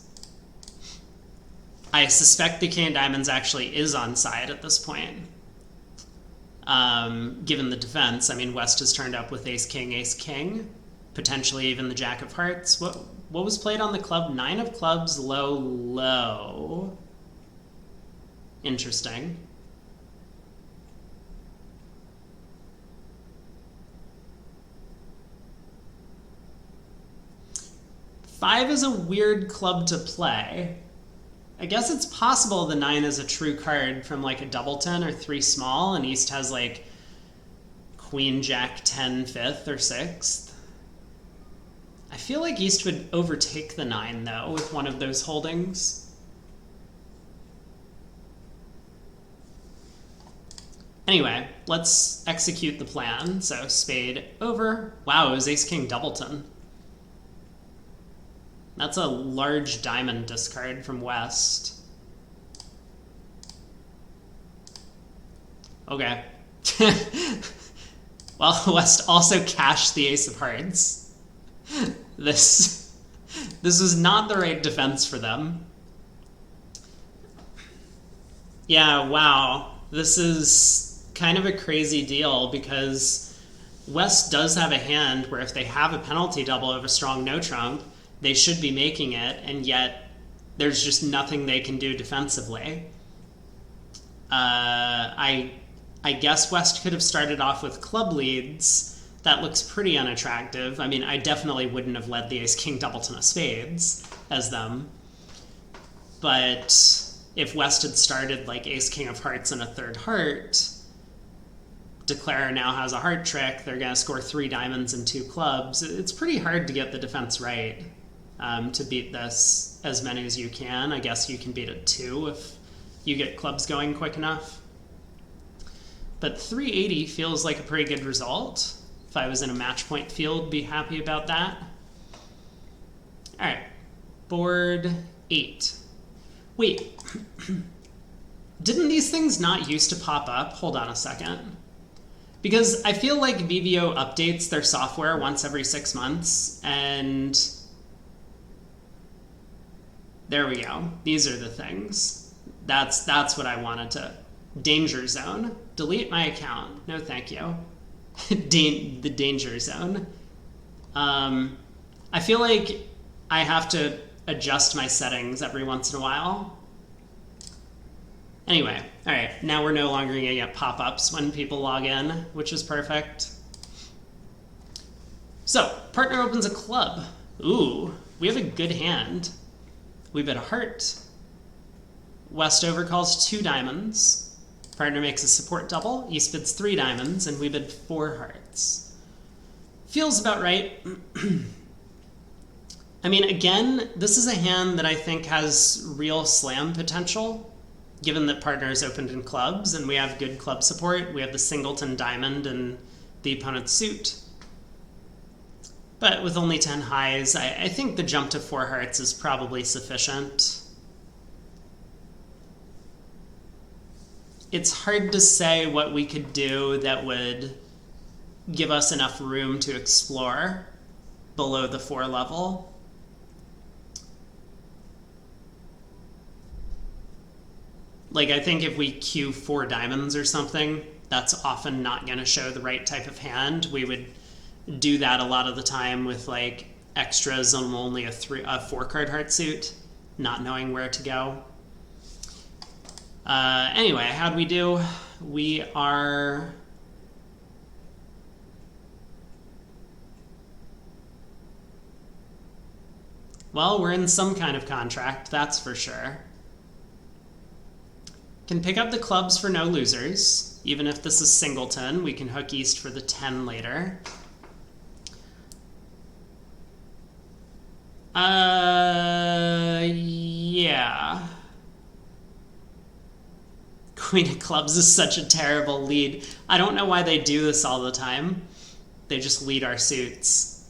I suspect the king of diamonds actually is on side at this point. Given the defense, I mean, West has turned up with ace, king, potentially even the jack of hearts. What was played on the club? 9 of clubs, low, low. Interesting. Five is a weird club to play. I guess it's possible the 9 is a true card from like a doubleton or 3 small, and East has like queen, jack, 10, 5th or 6th. I feel like East would overtake the 9 though with one of those holdings. Anyway, let's execute the plan. So spade over. Wow, it was ace-king doubleton. That's a large diamond discard from West. Okay. Well, West also cashed the ace of hearts. This was not the right defense for them. Yeah, wow. This is kind of a crazy deal because West does have a hand where if they have a penalty double of a strong no trump, they should be making it, and yet there's just nothing they can do defensively. I guess West could have started off with club leads. That looks pretty unattractive. I mean, I definitely wouldn't have led the ace-king doubleton of spades as them. But if West had started like ace-king of hearts and a third heart, Declare now has a heart trick. They're going to score 3 diamonds and 2 clubs. It's pretty hard to get the defense right to beat this as many as you can. I guess you can beat it 2 if you get clubs going quick enough. But 380 feels like a pretty good result. If I was in a match point field, be happy about that. All right, board 8. Wait, didn't these things not used to pop up? Hold on a second. Because I feel like VVO updates their software once every 6 months, and there we go. These are the things. That's what I wanted to. Danger zone. Delete my account. No, thank you. The danger zone. I feel like I have to adjust my settings every once in a while. Anyway, all right, now we're no longer going to get pop-ups when people log in, which is perfect. So, partner opens a club. Ooh, we have a good hand. We bid a heart. West overcalls 2 diamonds. Partner makes a support double. East bids 3 diamonds, and we bid 4 hearts. Feels about right. I mean, again, this is a hand that I think has real slam potential. Given that partners opened in clubs and we have good club support, we have the singleton diamond and the opponent's suit. But with only 10 highs, I think the jump to 4 hearts is probably sufficient. It's hard to say what we could do that would give us enough room to explore below the 4 level. Like, I think if we queue 4 diamonds or something, that's often not going to show the right type of hand. We would do that a lot of the time with, like, extras on only a 4-card heart suit, not knowing where to go. Anyway, how'd we do? We are... Well, we're in some kind of contract, that's for sure. Can pick up the clubs for no losers. Even if this is singleton, we can hook East for the 10 later. Yeah. Queen of clubs is such a terrible lead. I don't know why they do this all the time. They just lead our suits.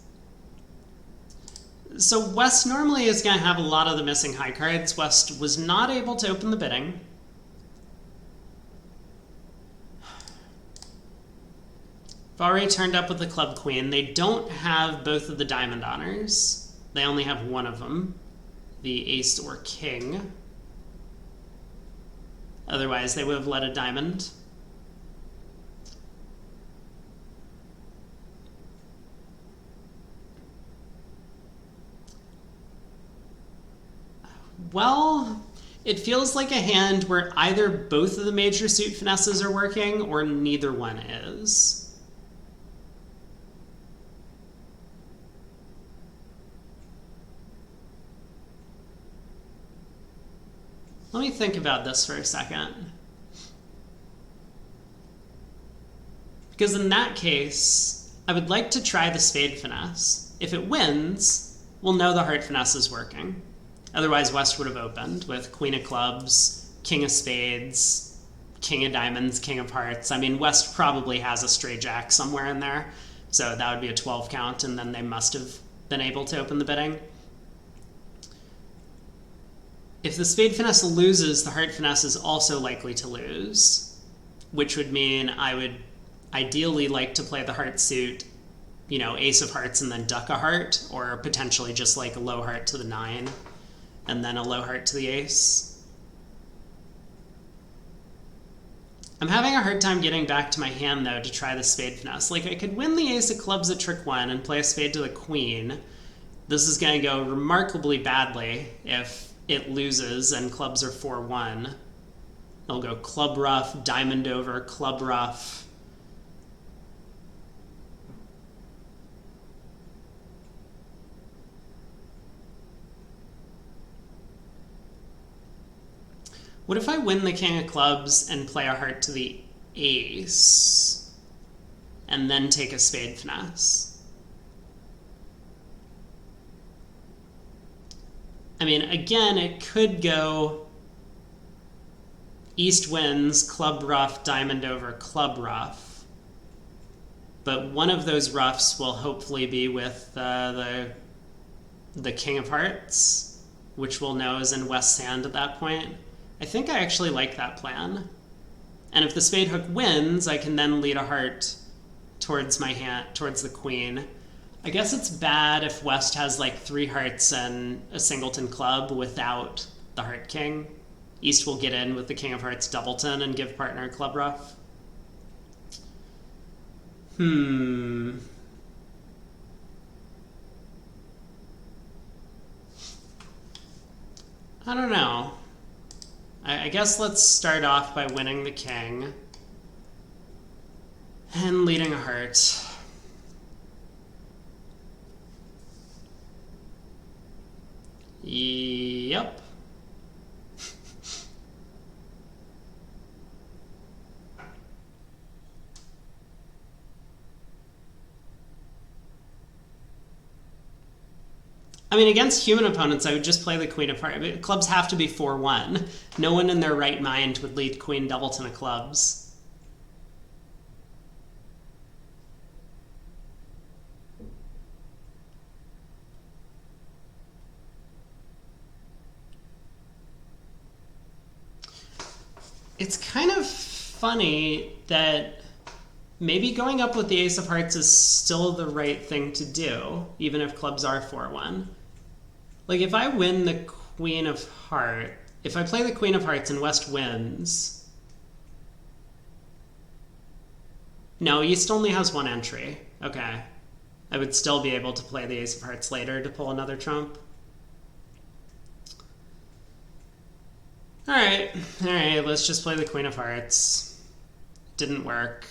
So West normally is going to have a lot of the missing high cards. West was not able to open the bidding. I've already turned up with the club queen. They don't have both of the diamond honors. They only have one of them, the ace or king. Otherwise, they would have led a diamond. Well, it feels like a hand where either both of the major suit finesses are working or neither one is. Let me think about this for a second. Because in that case, I would like to try the spade finesse. If it wins, we'll know the heart finesse is working. Otherwise, West would have opened with queen of clubs, king of spades, king of diamonds, king of hearts. I mean, West probably has a stray jack somewhere in there, so that would be a 12 count, and then they must have been able to open the bidding. If the spade finesse loses, the heart finesse is also likely to lose, which would mean I would ideally like to play the heart suit, you know, ace of hearts and then duck a heart, or potentially just like a low heart to the 9 and then a low heart to the ace. I'm having a hard time getting back to my hand, though, to try the spade finesse. Like, I could win the ace of clubs at trick 1 and play a spade to the queen. This is going to go remarkably badly if it loses and clubs are 4-1. They'll go club ruff, diamond over, club ruff. What if I win the king of clubs and play a heart to the ace and then take a spade finesse? I mean, again, it could go East wins, club ruff, diamond over, club ruff. But one of those ruffs will hopefully be with the king of hearts, which we'll know is in West's hand at that point. I think I actually like that plan. And if the spade hook wins, I can then lead a heart towards my hand, towards the queen. I guess it's bad if West has like 3 hearts and a singleton club without the heart king. East will get in with the king of hearts doubleton and give partner club ruff. I don't know. I guess let's start off by winning the king and leading a heart. Yep. I mean, against human opponents, I would just play the queen of hearts. Clubs have to be 4-1. No one in their right mind would lead queen doubleton of clubs. It's kind of funny that maybe going up with the ace of hearts is still the right thing to do, even if clubs are 4-1. Like, if I win the queen of hearts, if I play the queen of hearts and West wins... No, East only has 1 entry. Okay. I would still be able to play the ace of hearts later to pull another trump. Alright, let's just play the queen of hearts. Didn't work.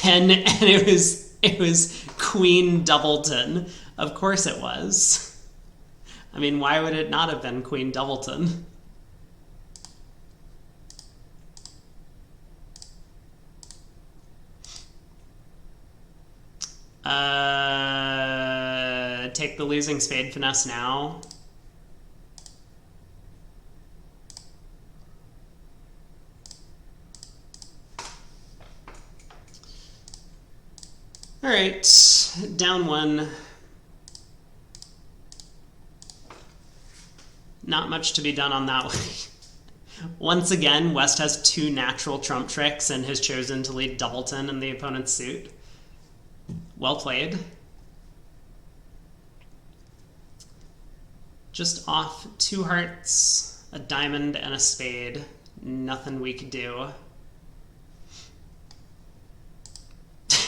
And it was queen doubleton. Of course it was. I mean, why would it not have been queen doubleton? Take the losing spade finesse now. All right, down 1. Not much to be done on that one. Once again, West has 2 natural trump tricks and has chosen to lead doubleton in the opponent's suit. Well played. Just off 2 hearts, a diamond, and a spade. Nothing we could do.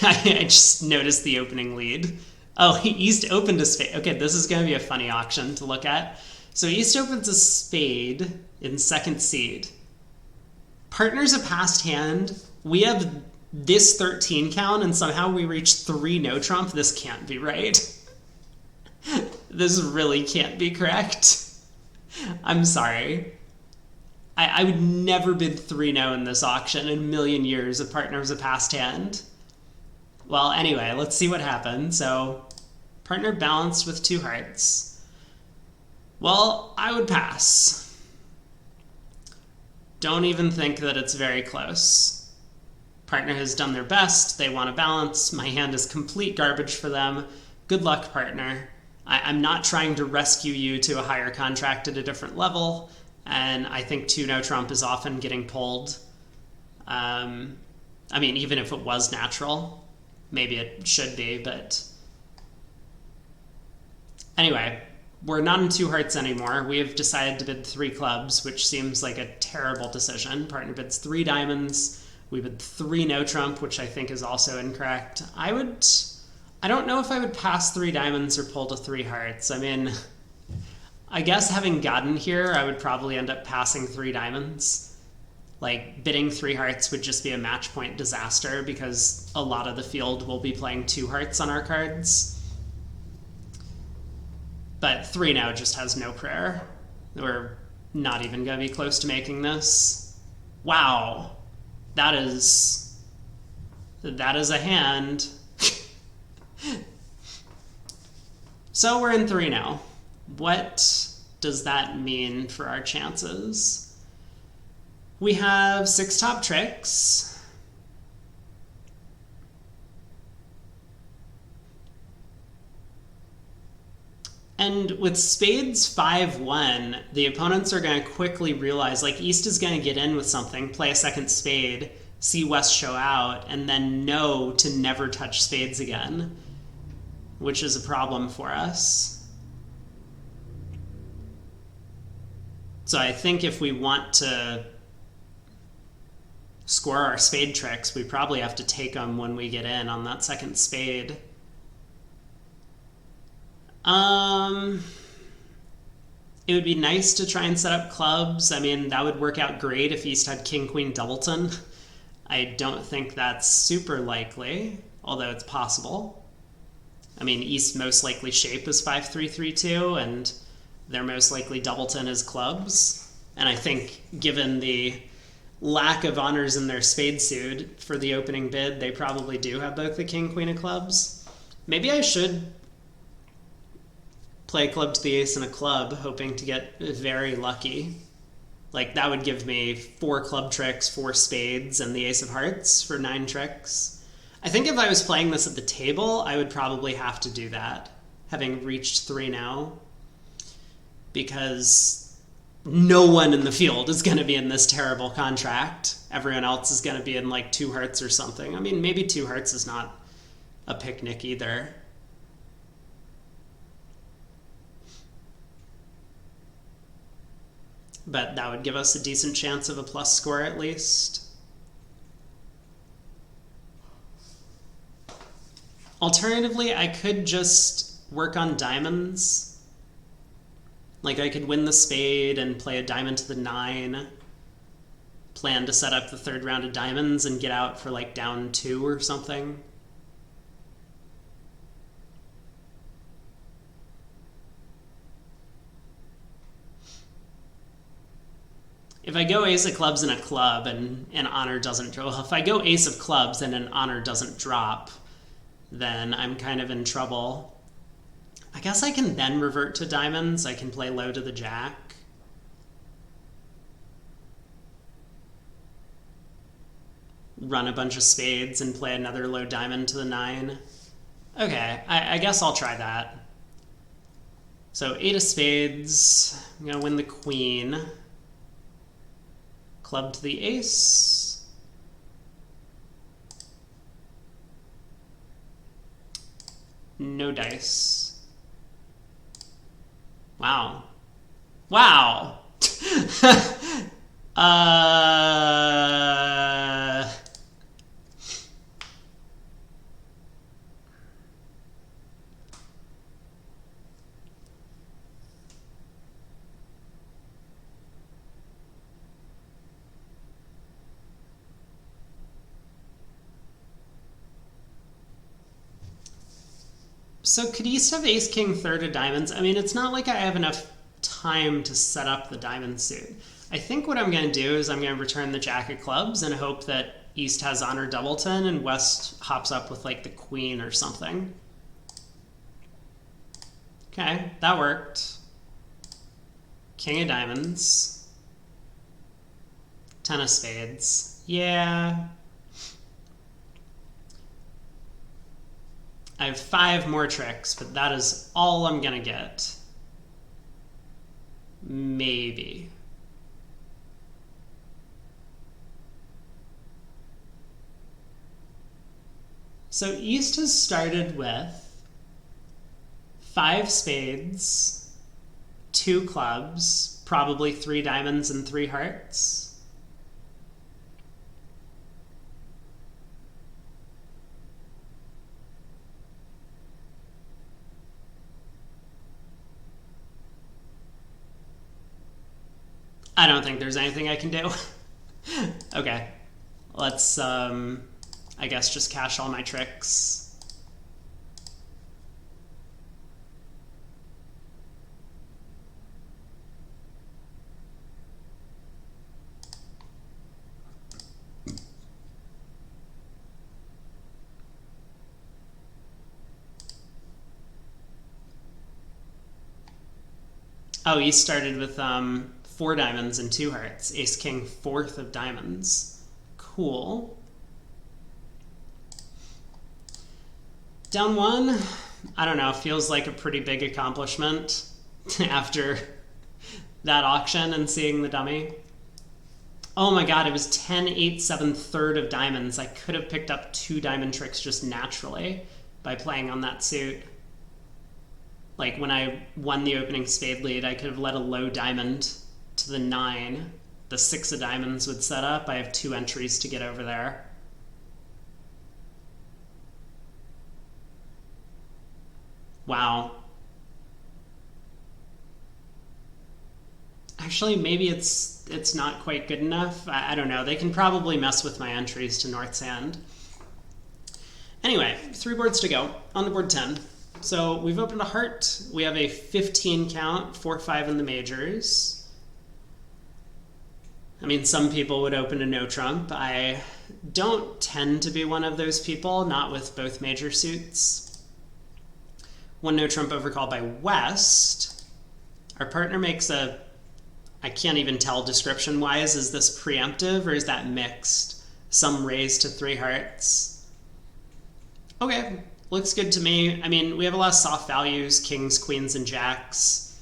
I just noticed the opening lead. Oh, East opened a spade. Okay, this is going to be a funny auction to look at. So East opens a spade in second seed. Partner's a passed hand. We have this 13 count, and somehow we reach 3 no trump. This can't be right. This really can't be correct. I'm sorry. I would never bid 3 no in this auction in a million years if partner was a passed hand. Well, anyway, let's see what happened. So, partner balanced with 2 hearts. Well, I would pass. Don't even think that it's very close. Partner has done their best. They want to balance. My hand is complete garbage for them. Good luck, partner. I'm not trying to rescue you to a higher contract at a different level, and I think 2 no trump is often getting pulled. I mean, even if it was natural, maybe it should be, but anyway, we're not in 2 hearts anymore. We have decided to bid 3 clubs, which seems like a terrible decision. Partner bids 3 diamonds. We bid 3 no trump, which I think is also incorrect. I don't know if I would pass 3 diamonds or pull to 3 hearts. I mean, I guess having gotten here, I would probably end up passing 3 diamonds. Like, bidding 3 hearts would just be a match point disaster because a lot of the field will be playing 2 hearts on our cards. But 3 now just has no prayer. We're not even going to be close to making this. Wow. That is a hand. So we're in 3 now. What does that mean for our chances? We have 6 top tricks. And with spades 5-1, the opponents are going to quickly realize, like, East is going to get in with something, play a second spade, see West show out, and then know to never touch spades again, which is a problem for us. So I think if we want to score our spade tricks, we probably have to take them when we get in on that second spade. It would be nice to try and set up clubs. I mean, that would work out great if East had King Queen Doubleton. I don't think that's super likely, although it's possible. I mean, East most likely shape is 5-3-3-2, and their most likely Doubleton is clubs. And I think given the lack of honors in their spade suit for the opening bid, they probably do have both the King Queen of clubs. Maybe I should play a club to the ace and a club, hoping to get very lucky. Like, that would give me 4 club tricks, 4 spades, and the ace of hearts for 9 tricks. I think if I was playing this at the table, I would probably have to do that, having reached 3 now, because no one in the field is going to be in this terrible contract. Everyone else is going to be in, like, 2 hearts or something. I mean, maybe 2 hearts is not a picnic either. But that would give us a decent chance of a plus score at least. Alternatively, I could just work on diamonds. Like, I could win the spade and play a diamond to the 9. Plan to set up the 3rd round of diamonds and get out for, like, down 2 or something. If I go ace of clubs and a club and an honor doesn't drop, well, if I go ace of clubs and an honor doesn't drop, then I'm kind of in trouble. I guess I can then revert to diamonds. I can play low to the jack. Run a bunch of spades and play another low diamond to the 9. Okay, I guess I'll try that. So 8 of spades. I'm going to win the queen. Club to the ace. No dice. Wow, Wow. uh, so could East have ace king third of diamonds? I mean, it's not like I have enough time to set up the diamond suit. I think what I'm going to do is I'm going to return the jack of clubs and hope that East has honor doubleton and West hops up with like the queen or something. Okay, that worked. King of diamonds. 10 of spades. Yeah. I have 5 more tricks, but that is all I'm gonna get. Maybe. So East has started with 5 spades, 2 clubs, probably 3 diamonds and 3 hearts. I don't think there's anything I can do. Okay, let's, I guess just cash all my tricks. Oh, he started with 4 diamonds and 2 hearts. Ace king, 4th of diamonds. Cool. Down 1, I don't know, feels like a pretty big accomplishment after that auction and seeing the dummy. Oh my god, it was 10, 8, 7, 3rd of diamonds. I could have picked up 2 diamond tricks just naturally by playing on that suit. Like when I won the opening spade lead, I could have let a low diamond to the 9. The 6 of diamonds would set up. I have 2 entries to get over there. Wow. Actually, maybe it's not quite good enough. I don't know. They can probably mess with my entries to North's hand. Anyway, 3 boards to go. On to board 10. So we've opened a heart. We have a 15 count, 4-5 in the majors. I mean, some people would open a no trump. I don't tend to be one of those people, not with both major suits. 1 no trump overcall by West. Our partner makes a, I can't even tell description wise, is this preemptive or is that mixed? Some raise to 3 hearts. Okay, looks good to me. I mean, we have a lot of soft values, kings, queens, and jacks.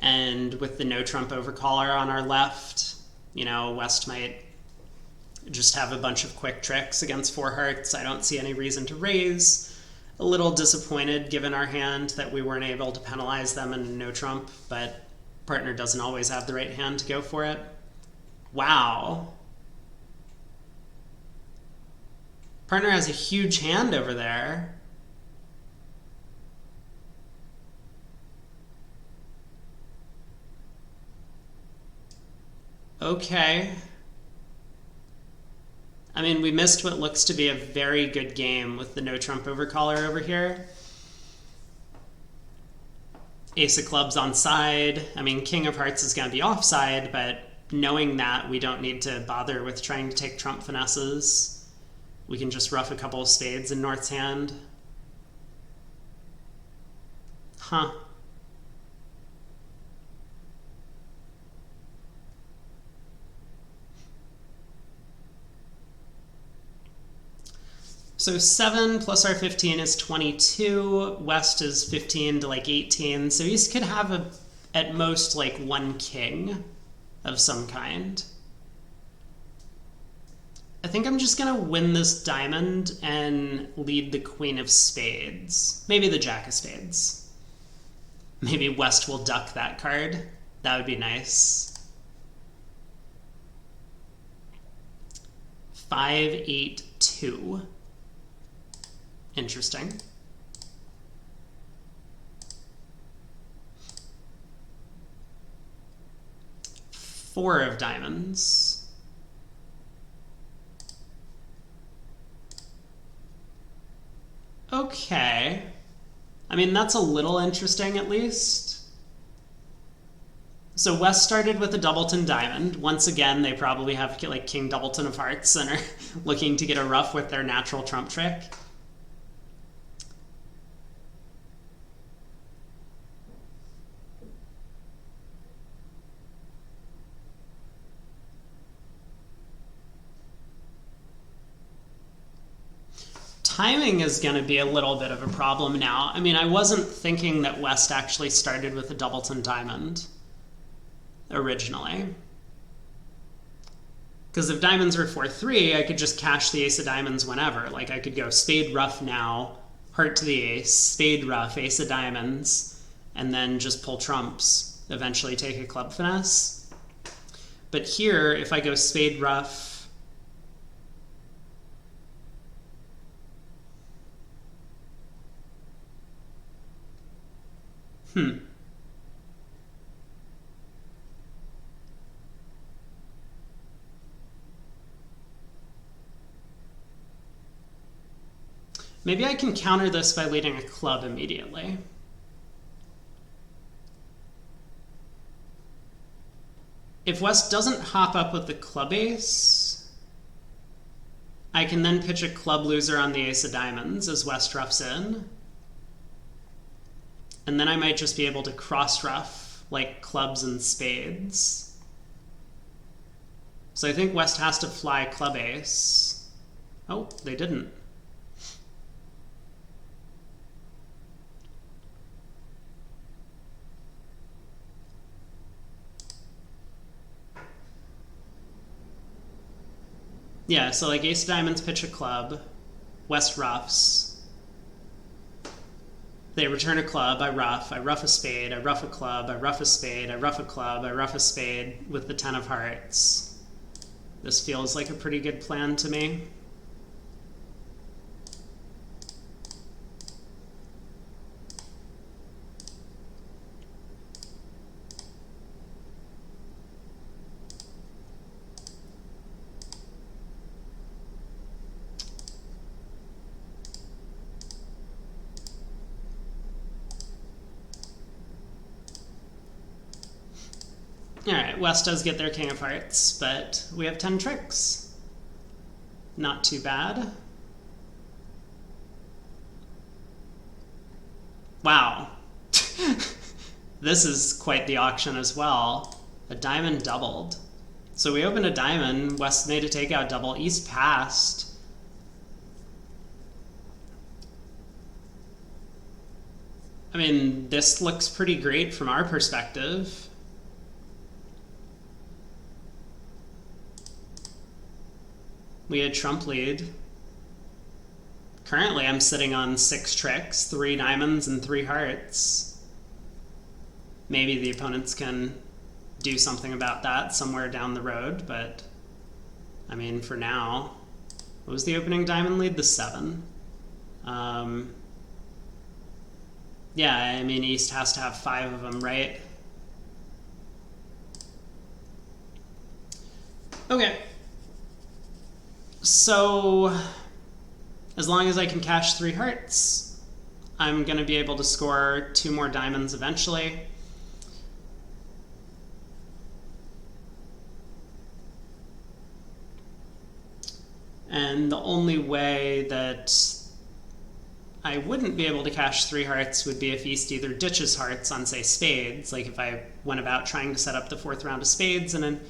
And with the no trump overcaller on our left, you know, West might just have a bunch of quick tricks against 4 hearts. I don't see any reason to raise. A little disappointed given our hand that we weren't able to penalize them in no trump, but partner doesn't always have the right hand to go for it. Wow. Partner has a huge hand over there. Okay. I mean, we missed what looks to be a very good game with the no trump overcaller over here. Ace of clubs on side. I mean, king of hearts is going to be offside, but knowing that, we don't need to bother with trying to take trump finesses. We can just rough a couple of spades in North's hand. Huh. So 7 plus our 15 is 22. West is 15 to like 18. So East could have at most like 1 king of some kind. I think I'm just gonna win this diamond and lead the queen of spades. Maybe the jack of spades. Maybe West will duck that card. That would be nice. 5-8-2. Interesting. Four of diamonds. Okay. I mean, that's a little interesting at least. So West started with a Doubleton Diamond. Once again, they probably have like King Doubleton of Hearts and are looking to get a ruff with their natural trump trick. Timing is going to be a little bit of a problem now. I mean, I wasn't thinking that West actually started with a Doubleton Diamond originally. Because if diamonds were 4-3, I could just cash the ace of diamonds whenever. Like, I could go spade ruff now, heart to the ace, spade ruff, ace of diamonds, and then just pull trumps, eventually take a club finesse. But here, if I go spade ruff, maybe I can counter this by leading a club immediately. If West doesn't hop up with the club ace, I can then pitch a club loser on the ace of diamonds as West ruffs in. And then I might just be able to cross ruff like clubs and spades. So I think West has to fly club ace. Oh, they didn't. Yeah, so like ace of diamonds pitch a club, West ruffs. They return a club, I ruff a spade, I ruff a club, I ruff a spade, I ruff a club, I ruff a spade with the 10 of hearts. This feels like a pretty good plan to me. Alright, West does get their King of Hearts, but we have 10 tricks. Not too bad. Wow. This is quite the auction as well. A diamond doubled. So we opened a diamond, West made a takeout double, East passed. I mean, this looks pretty great from our perspective. We had trump lead. Currently, I'm sitting on 6 tricks, 3 diamonds and 3 hearts. Maybe the opponents can do something about that somewhere down the road, but I mean, for now, what was the opening diamond lead? The 7. Yeah, I mean, East has to have 5 of them, right? Okay. So, as long as I can cash 3 hearts, I'm going to be able to score 2 more diamonds eventually. And the only way that I wouldn't be able to cash 3 hearts would be if East either ditches hearts on, say, spades, like if I went about trying to set up the 4th round of spades and then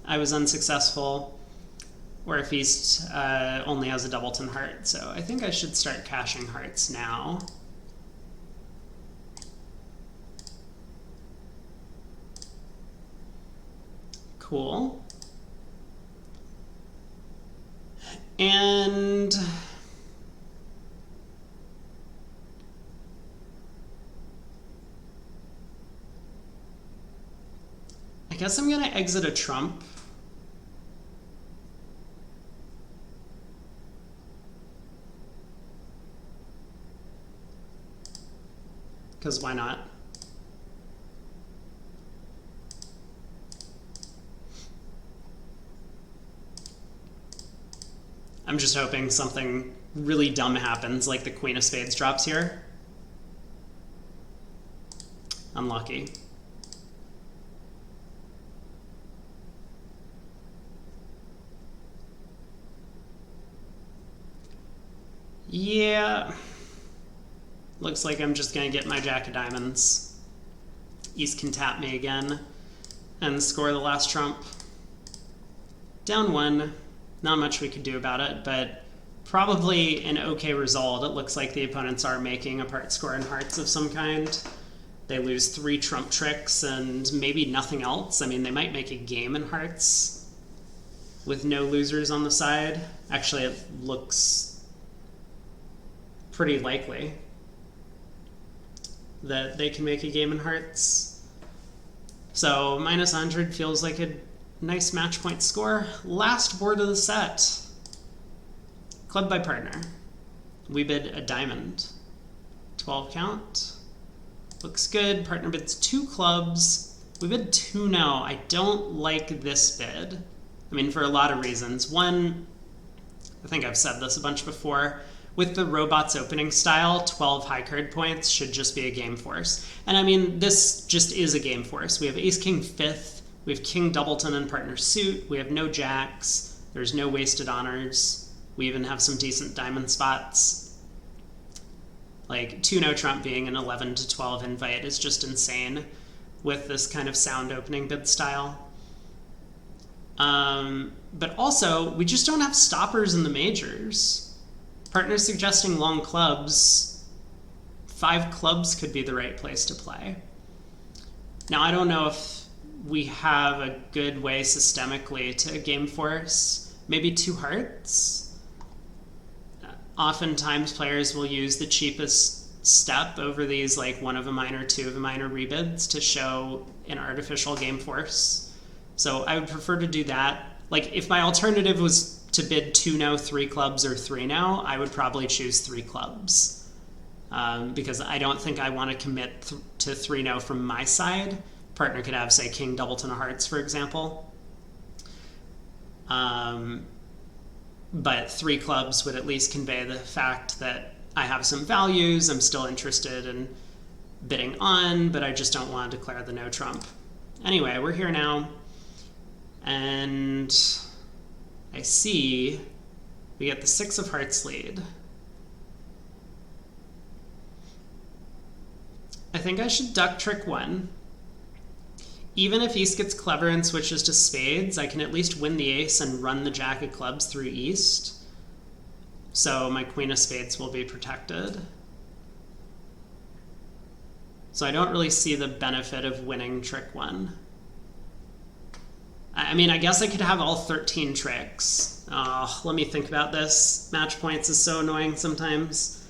I was unsuccessful, or if East only has a Doubleton heart. So I think I should start cashing hearts now. Cool. And guess I'm gonna exit a trump. Because why not? I'm just hoping something really dumb happens, like the Queen of Spades drops here. Unlucky. Yeah. Looks like I'm just gonna get my Jack of Diamonds. East can tap me again and score the last trump. Down one. Not much we could do about it, but probably an okay result. It looks like the opponents are making a part score in hearts of some kind. They lose 3 trump tricks and maybe nothing else. I mean, they might make a game in hearts with no losers on the side. Actually, it looks pretty likely that they can make a game in hearts. So minus 100 feels like a nice match point score. Last board of the set. Club by partner. We bid a diamond. 12 count. Looks good. Partner bids 2 clubs. We bid 2 now. I don't like this bid. I mean, for a lot of reasons. One, I think I've said this a bunch before. With the robots opening style, 12 high card points should just be a game force. And I mean, this just is a game force. We have ace king 5th. We have king doubleton and partner suit. We have no jacks. There's no wasted honors. We even have some decent diamond spots. Like 2-no trump being an 11 to 12 invite is just insane with this kind of sound opening bid style. But also, we just don't have stoppers in the majors. Partner suggesting long clubs. 5 clubs could be the right place to play. Now, I don't know if we have a good way systemically to game force. Maybe 2 hearts. Oftentimes players will use the cheapest step over these like 1 of a minor, 2 of a minor rebids to show an artificial game force. So I would prefer to do that. Like if my alternative was to bid 2-no, 3 clubs, or 3-no, I would probably choose 3 clubs. Because I don't think I want to commit to 3-no from my side. Partner could have, say, king doubleton of hearts, for example. But 3 clubs would at least convey the fact that I have some values, I'm still interested in bidding on, but I just don't want to declare the no trump. Anyway, we're here now, and I see we get the 6 of hearts lead. I think I should duck trick 1. Even if East gets clever and switches to spades, I can at least win the ace and run the Jack of clubs through East. So my Queen of Spades will be protected. So I don't really see the benefit of winning trick 1. I mean, I guess I could have all 13 tricks. Oh, let me think about this. Match points is so annoying sometimes.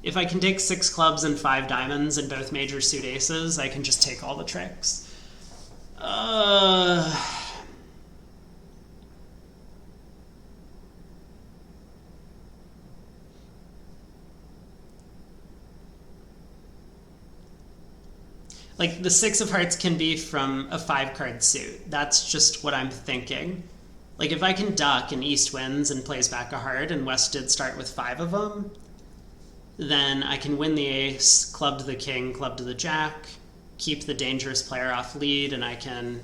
If I can take 6 clubs and 5 diamonds and both major suit aces, I can just take all the tricks. Like the 6 of hearts can be from a 5-card suit. That's just what I'm thinking. Like if I can duck and East wins and plays back a heart and West did start with 5 of them, then I can win the ace, club to the king, club to the jack, keep the dangerous player off lead, and I can,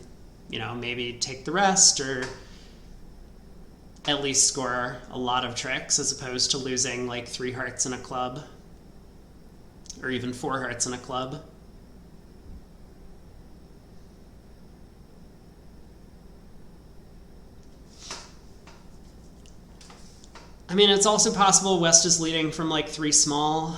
you know, maybe take the rest or at least score a lot of tricks as opposed to losing like 3 hearts in a club or even 4 hearts in a club. I mean, it's also possible West is leading from like 3 small.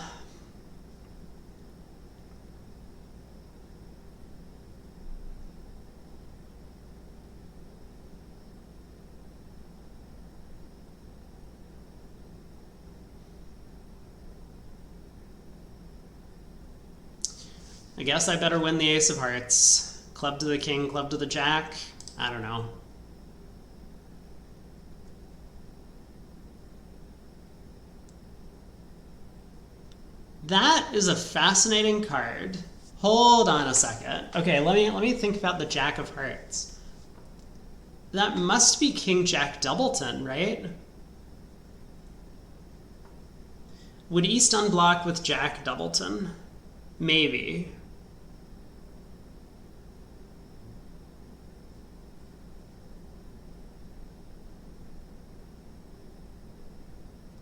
I guess I better win the ace of hearts. Club to the king, club to the jack. I don't know. That is a fascinating card. Hold on a second. Okay, let me think about the Jack of Hearts. That must be King Jack Doubleton, right? Would East unblock with Jack Doubleton? Maybe.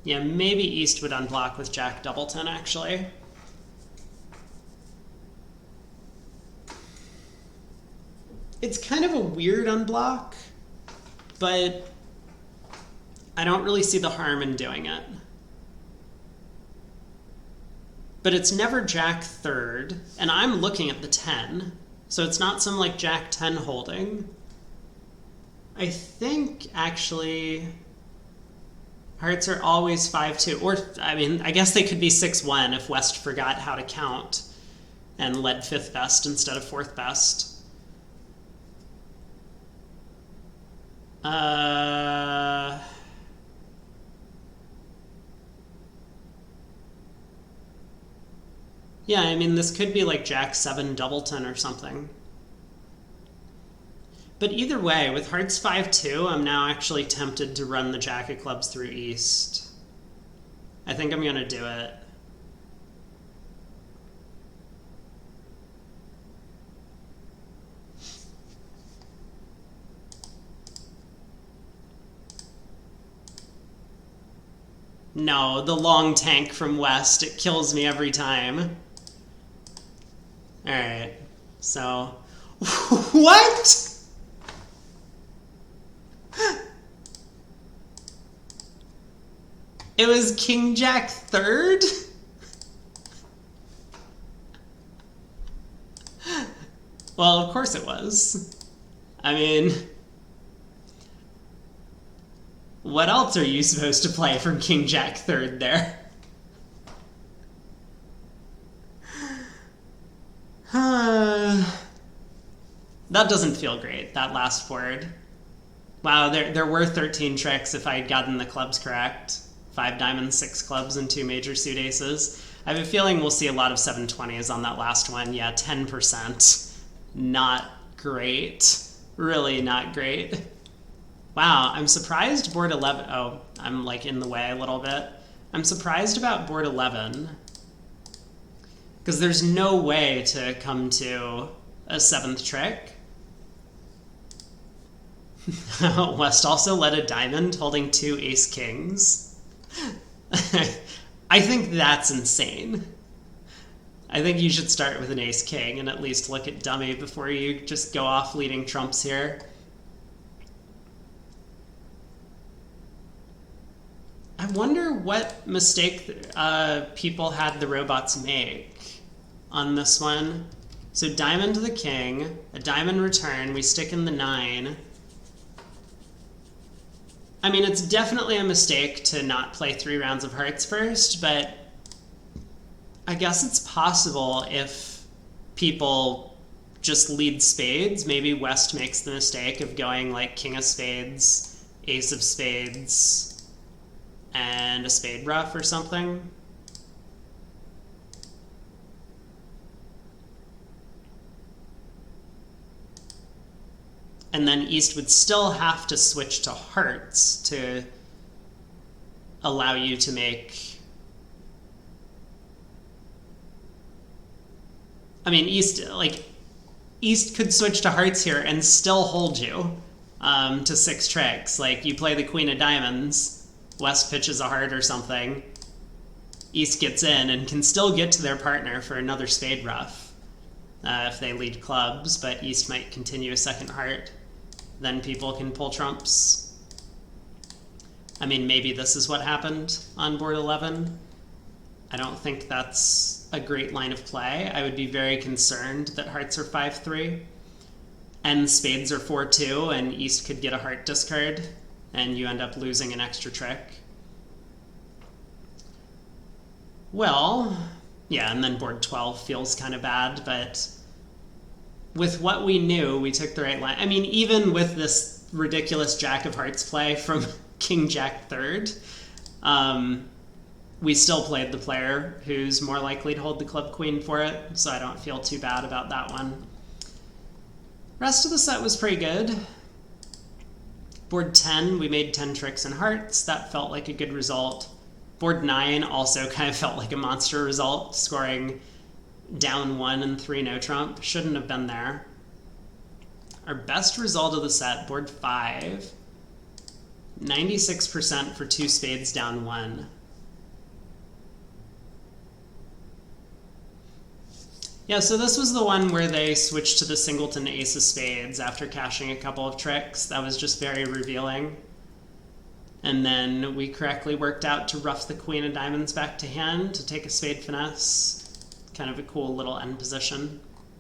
Yeah, maybe East would unblock with Jack Doubleton, actually. It's kind of a weird unblock, but I don't really see the harm in doing it. But it's never Jack third, and I'm looking at the 10, so it's not some like Jack 10 holding. I think, actually, hearts are always 5-2. Or, I mean, I guess they could be 6-1 if West forgot how to count and led 5th best instead of 4th best. Yeah, I mean, this could be like Jack 7 Doubleton or something. But either way, with hearts 5-2, I'm now actually tempted to run the Jack of Clubs through East. I think I'm going to do it. No, the long tank from West, it kills me every time. Alright, so... What?! It was King Jack third? Well, of course it was. I mean... What else are you supposed to play from King Jack third there? That doesn't feel great, that last board. Wow, there were 13 tricks if I had gotten the clubs correct. 5 diamonds, 6 clubs, and 2 major suit aces. I have a feeling we'll see a lot of 720s on that last one. Yeah, 10%. Not great. Really not great. Wow, I'm surprised board 11... Oh, I'm like in the way a little bit. I'm surprised about board 11. Because there's no way to come to a 7th trick. West also led a diamond holding 2 ace kings. I think that's insane. I think you should start with an ace king and at least look at dummy before you just go off leading trumps here. I wonder what mistake people had the robots make on this one. So diamond to the king, a diamond return, we stick in the 9. I mean, it's definitely a mistake to not play 3 rounds of hearts first, but I guess it's possible if people just lead spades. Maybe West makes the mistake of going like king of spades, ace of spades, and a spade ruff or something. And then East would still have to switch to hearts to allow you to make... I mean, East could switch to hearts here and still hold you to 6 tricks. Like, you play the queen of diamonds, West pitches a heart or something, East gets in and can still get to their partner for another spade ruff if they lead clubs, but East might continue a second heart. Then people can pull trumps. I mean, maybe this is what happened on board 11. I don't think that's a great line of play. I would be very concerned that hearts are 5-3 and spades are 4-2 and East could get a heart discard and you end up losing an extra trick. Well, yeah, and then board 12 feels kind of bad, but with what we knew, we took the right line. I mean, even with this ridiculous Jack of Hearts play from King Jack third, we still played the player who's more likely to hold the club queen for it, so I don't feel too bad about that one. Rest of the set was pretty good. Board 10, we made 10 tricks and hearts. That felt like a good result. Board 9 also kind of felt like a monster result, scoring down 1 and 3 no trump. Shouldn't have been there. Our best result of the set, board 5, 96% for 2 spades down 1. Yeah, so this was the one where they switched to the singleton ace of spades after cashing a couple of tricks. That was just very revealing. And then we correctly worked out to ruff the queen of diamonds back to hand to take a spade finesse. Kind of a cool little end position.